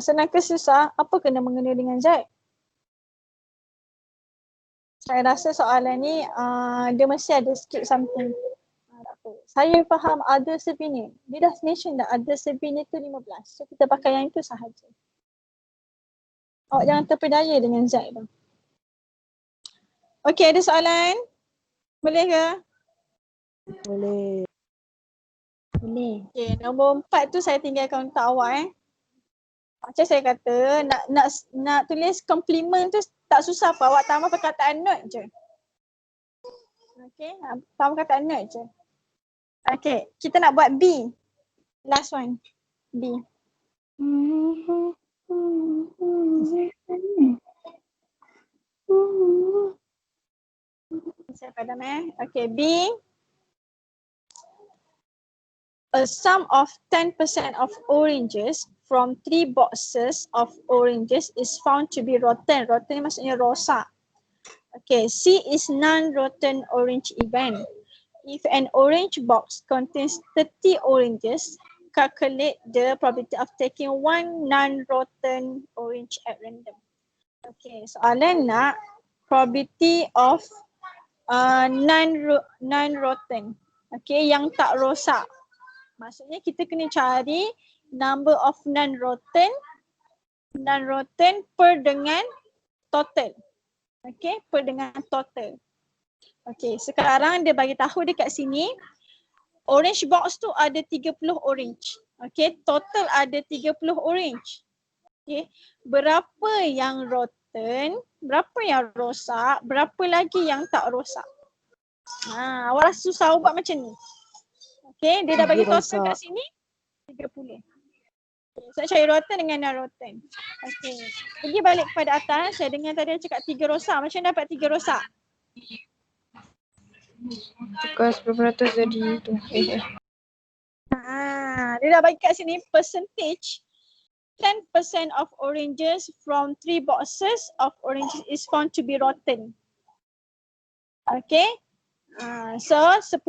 Senang ke susah? Apa kena mengena dengan Zaid? Saya rasa soalan ni dia mesti ada skip something. Saya faham other souvenir. Dia dah mention dah other souvenir tu 15. So kita pakai yang itu sahaja. Awak jangan terpedaya dengan Zaid tu. Okey, ada soalan? Boleh ke? Boleh. Okey, nombor 4 tu saya tinggalkan untuk awak Macam saya kata, nak tulis compliment tu tak susah apa. Awak tambah perkataan note je. Okey, tambah perkataan note je. Okey, kita nak buat B. Last one. B. Saya padam Okay, B. A sum of 10% of oranges from 3 boxes of oranges is found to be rotten. Rotten ni maksudnya rosak. Okay, C is non-rotten orange event. If an orange box contains 30 oranges, calculate the probability of taking one non-rotten orange at random. Okay, soalan nak probability of non-rotten. Okay, yang tak rosak. Maksudnya kita kena cari number of non-rotten per dengan total. Okay, per dengan total. Okay, sekarang dia bagi tahu dekat sini orange box tu ada 30 orange. Okay, total ada 30 orange. Okay, berapa yang rotten, berapa yang rosak, berapa lagi yang tak rosak. Awak rasa susah buat macam ni. Okay, dia dah bagi total kat sini 30. Okay, saya cari rotten dengan non-rotten. Okay, pergi balik kepada atas. Saya dengar tadi cakap 3 rosak. Macam mana dapat 3 rosak? Tukar 10% jadi tu. Dia dah bagi kat sini percentage 10% of oranges from 3 boxes of oranges is found to be rotten. Okay. So 10%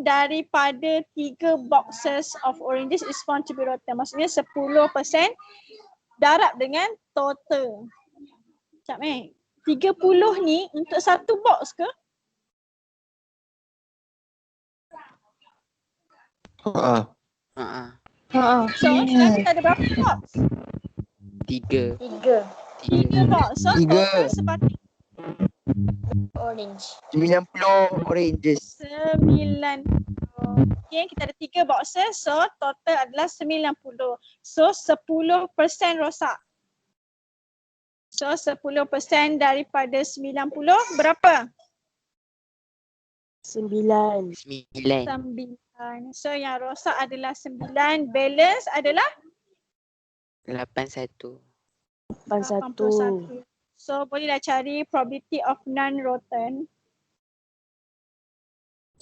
daripada 3 boxes of oranges is found to be rotten. Maksudnya 10% darab dengan total. Sekejap 30 ni untuk satu box ke? So sekarang kita ada berapa box? 3 box. So total sepatutnya Orange. 90 oranges. 90. Okay, kita ada 3 boxes. So total adalah 90. So 10% rosak. So 10% daripada 90 berapa? 9. 9. So yang rosak adalah 9. Balance adalah 81. 81. So bolehlah cari probability of non-rotten.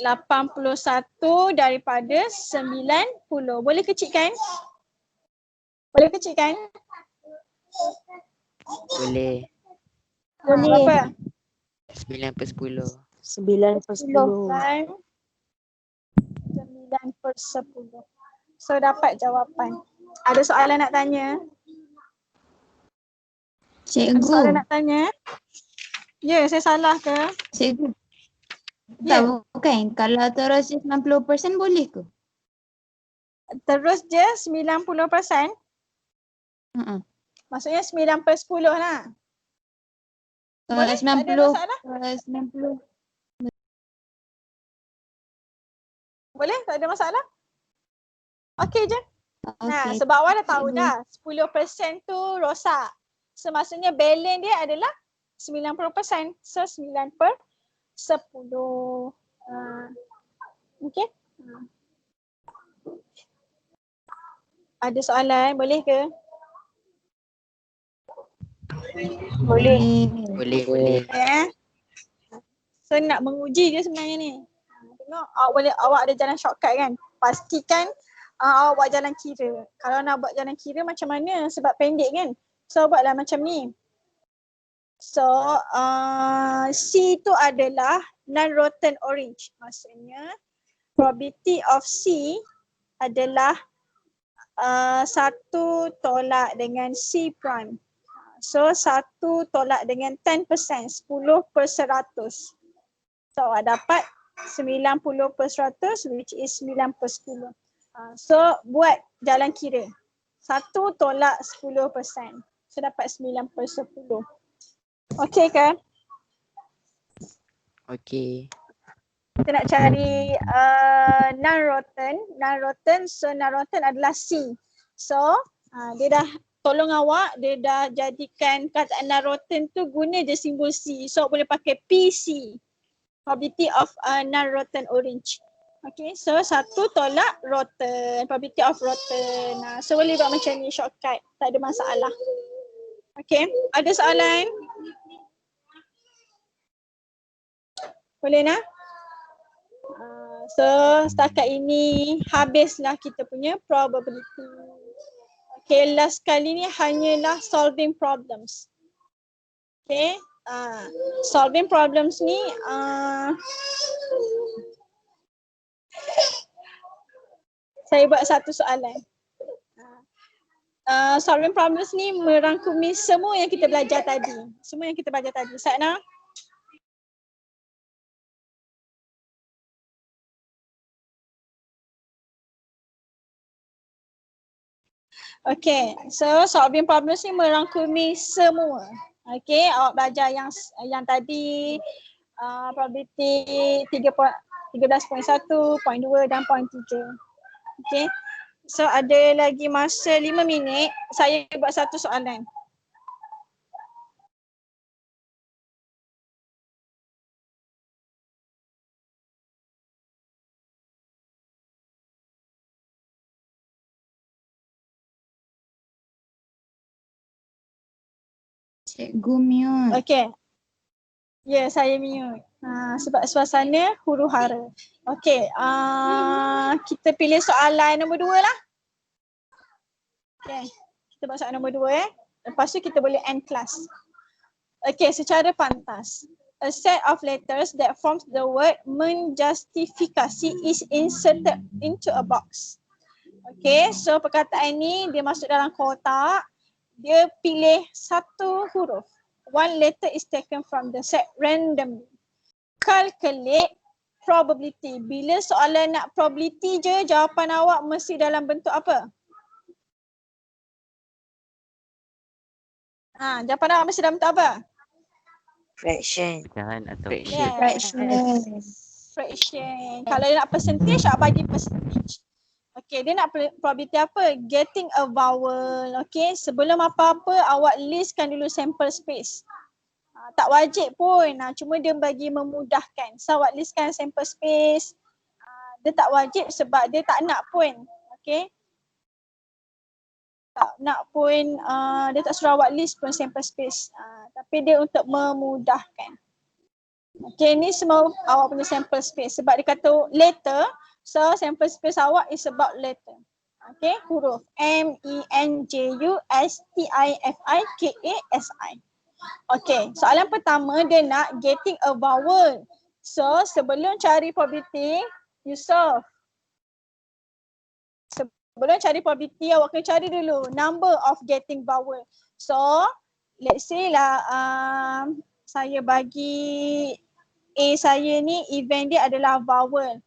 81 daripada 90. Boleh kecilkan? Boleh kecilkan? Boleh. Berapa? 9 per 10. 9 per 10. 9 per 10. So dapat jawapan. Ada soalan nak tanya? Ada soalan Cikgu. nak tanya? Ya, saya salah ke? Cikgu. Ya. Tak, bukan. Kalau terus 90% boleh ke? Terus je 90%? Maksudnya 9 per 10 lah. Boleh? Tak ada 90. masalah? 90. Boleh? Tak ada masalah? Okey je. Okay. Sebab awak dah tahu dah 10% tu rosak. So maksudnya balance dia adalah 90%. So 9 per 10. Okey. Ada soalan? Boleh ke? Boleh. So nak menguji je sebenarnya ni. Tengok awak ada jalan shortcut kan? Pastikan awak buat jalan kira. Kalau nak buat jalan kira macam mana? Sebab pendek kan? So buatlah macam ni. So C tu adalah non-rotten orange. Maksudnya probability of C adalah 1 tolak dengan C prime. So 1 tolak dengan 10%, 10 per 100. So awak dapat 90 per 100 which is 9 per 10. So buat jalan kira. 1 tolak 10%. So dapat 9 per 10. Okey ke? Okey. Kita nak cari non-rotten. Non-rotten, so non-rotten adalah C. So dia dah tolong awak, dia dah jadikan kataan non-rotten tu guna je simbol C. So boleh pakai PC. Probability of non-rotten orange. Okay, so 1 tolak rotan, probability of rotan. So boleh buat macam ni shortcut, tak ada masalah. Okay, ada soalan? Boleh nak? So setakat ini habislah kita punya probability. Okay, last kali ni hanyalah solving problems. Okay, solving problems ni saya buat satu soalan. Solving problems ni merangkumi semua yang kita belajar tadi. Semua yang kita belajar tadi. Saatna? Okay, so solving problems ni merangkumi semua. Okay, awak belajar yang tadi probability 13.1, point 2 dan point 3. Okay, so ada lagi masa 5 minit, saya buat satu soalan. Cikgu mute. Okay. Ya, saya mute. Sebab suasana huru hara. Okay, kita pilih soalan nombor 2 lah. Okay, kita buat soalan nombor 2 Lepas tu kita boleh end class. Okay, secara pantas. A set of letters that forms the word menjustifikasi is inserted into a box. Okay, so perkataan ni dia masuk dalam kotak. Dia pilih satu huruf. One letter is taken from the set randomly. Calculate probability. Bila soalan nak probability je, jawapan awak mesti dalam bentuk apa? Jawapan awak mesti dalam bentuk apa? Fraction. Jangan atau Fraction. Fraction. Kalau dia nak percentage, awak bagi percentage. Okay, dia nak probability apa? Getting a vowel. Okay, sebelum apa-apa awak listkan dulu sample space. Tak wajib pun, cuma dia bagi memudahkan. So awak listkan sample space. Dia tak wajib sebab dia tak nak pun. Okay. Tak nak pun, dia tak suruh awak list pun sample space. Tapi dia untuk memudahkan. Okay, ni semua awak punya sample space. Sebab dia kata letter, so sample space awak is about letter. Okay, huruf menjustifikasi. Okay, soalan pertama dia nak getting a vowel. So sebelum cari probability, you solve. Sebelum cari probability, awak kena cari dulu number of getting vowel. So let's say lah saya bagi A saya ni event dia adalah vowel.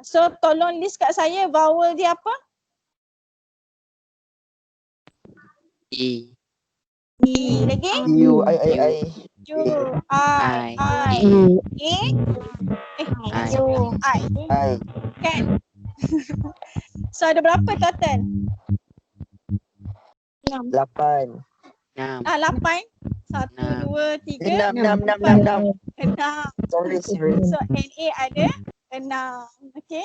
So tolong list kat saya vowel dia apa? E. E lagi? U, I. U, I, A, I. Kan? So ada berapa total? 8. 6. 8. 1, 2, 3, 6. 6. Sorry. So NA ada 6. Okay.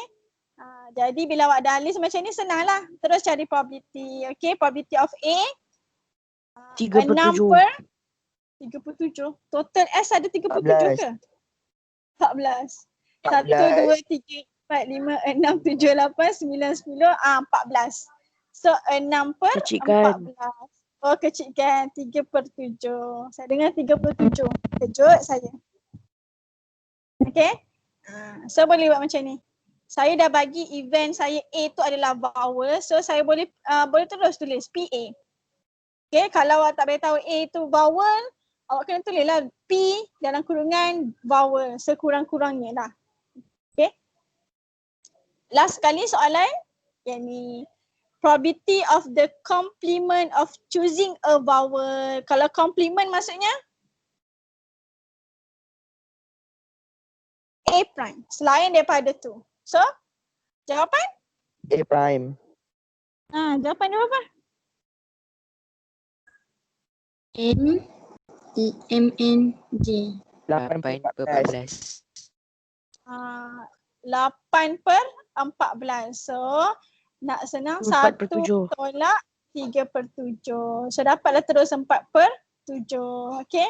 Jadi bila awak dah list macam ni senanglah. Terus cari probability. Okay, probability of A 37. 37. Total S ada 37 ke? 14. 1, 2, 3, 4, 5, 6, 7, 8, 9, 10. 14. So 6 per Kecilkan. 14. Oh kecilkan 3/7. Saya dengar 37. Kejut saya. Okay. So boleh buat macam ni. Saya dah bagi event saya A tu adalah vowel. So saya boleh terus tulis PA. Okay, kalau awak tak boleh tahu A tu vowel, awak kena tulislah P dalam kurungan vowel sekurang-kurangnya lah. Okay. Last kali soalan yang ni. Probability of the complement of choosing a vowel. Kalau complement maksudnya A prime. Selain daripada tu. So, jawapan? A prime. Jawapan dia apa? MNJ. 8/14. 8/14. So nak senang 4/7. 1 tolak 3/7. So dapatlah terus 4/7. Okay.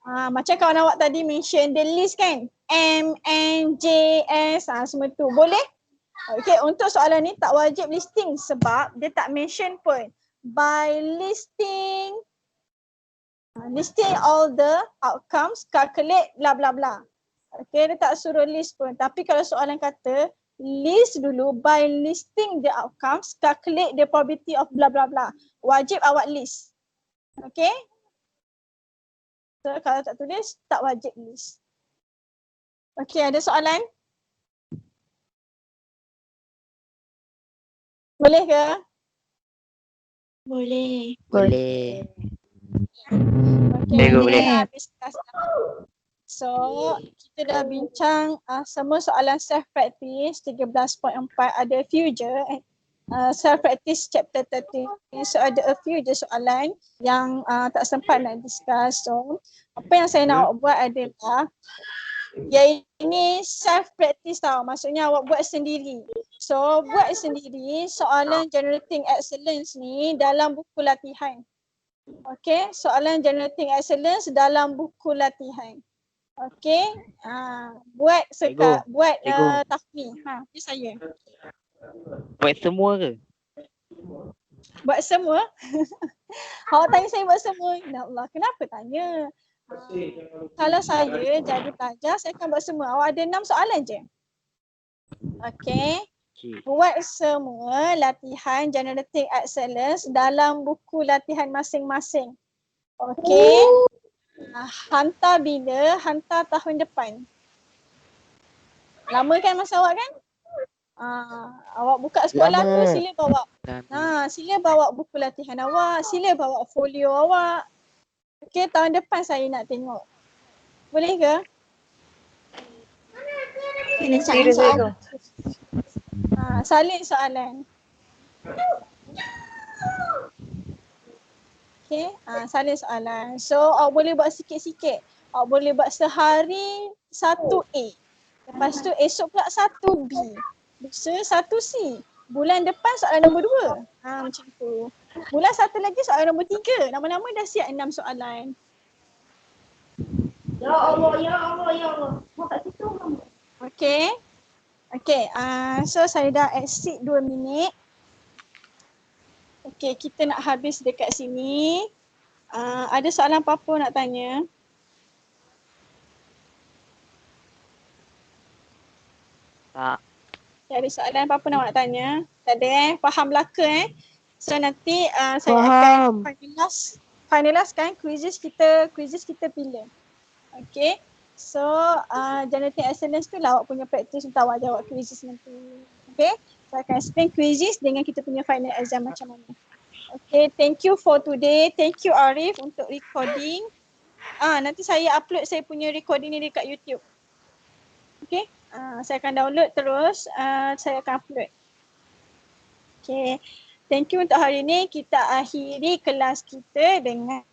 Macam kawan awak tadi mention the list kan. M, N, J, S. Semua tu. Boleh? Okay, untuk soalan ni tak wajib listing sebab dia tak mention pun. By listing all the outcomes, calculate bla bla bla. Okay, dia tak suruh list pun. Tapi kalau soalan kata list dulu, by listing the outcomes, calculate the probability of bla bla bla. Wajib awak list. Okay. So kalau tak tulis, tak wajib list. Okay, ada soalan? Boleh ke? Boleh. Boleh. Okay, Boleh. kita dah habis kelas dah. So, kita dah bincang semua soalan self-practice 13.4, ada few je. Self-practice chapter 13. So, ada a few je soalan yang tak sempat nak discuss. So, apa yang saya nak awak buat adalah, ini self-practice tau. Maksudnya awak buat sendiri. So, buat sendiri soalan generating excellence ni dalam buku latihan. Okay, soalan generating excellence dalam buku latihan. Okay, buat tahmi. Ini saya. Buat semua ke? Buat semua? Awak tanya saya buat semua? Ya Allah, kenapa tanya? Kalau saya jadi pelajar, saya akan buat semua. Awak ada 6 soalan je. Okay. Buat semua latihan generating excellence dalam buku latihan masing-masing. Okay. Hantar bila? Hantar tahun depan. Lama kan masa awak kan? Awak buka sekolah tu, sila bawa. Sila bawa buku latihan awak, sila bawa folio awak. Okay, tahun depan saya nak tengok. Boleh ke? Soalan. Salin soalan. Okay, salin soalan. So, awak boleh buat sikit-sikit. Awak boleh buat sehari 1A. Lepas tu esok pula 1B. Lusa 1C. Bulan depan soalan nombor 2. Macam tu. Bulan 1 lagi soalan nombor 3. Nama-nama dah siap 6 soalan. Ya Allah, ya Allah, ya Allah. Mau kat situ kamu. Okay. Okay, so saya dah exceed 2 minit. Okay, kita nak habis dekat sini. Ada soalan apa-apa nak tanya? Tak. Ada soalan apa-apa nak tanya? Tak ada Faham belaka So nanti saya akan finalize kan quizzes kita pilih. Okay. So generating excellence tu lah awak punya practice untuk awak jawab quizzes nanti. Okay. Saya akan explain quizzes dengan kita punya final exam macam mana. Okay, thank you for today. Thank you Arif untuk recording. Nanti saya upload saya punya recording ni dekat YouTube. Okay. Saya akan download terus, saya akan upload. Okay. Thank you untuk hari ni. Kita akhiri kelas kita dengan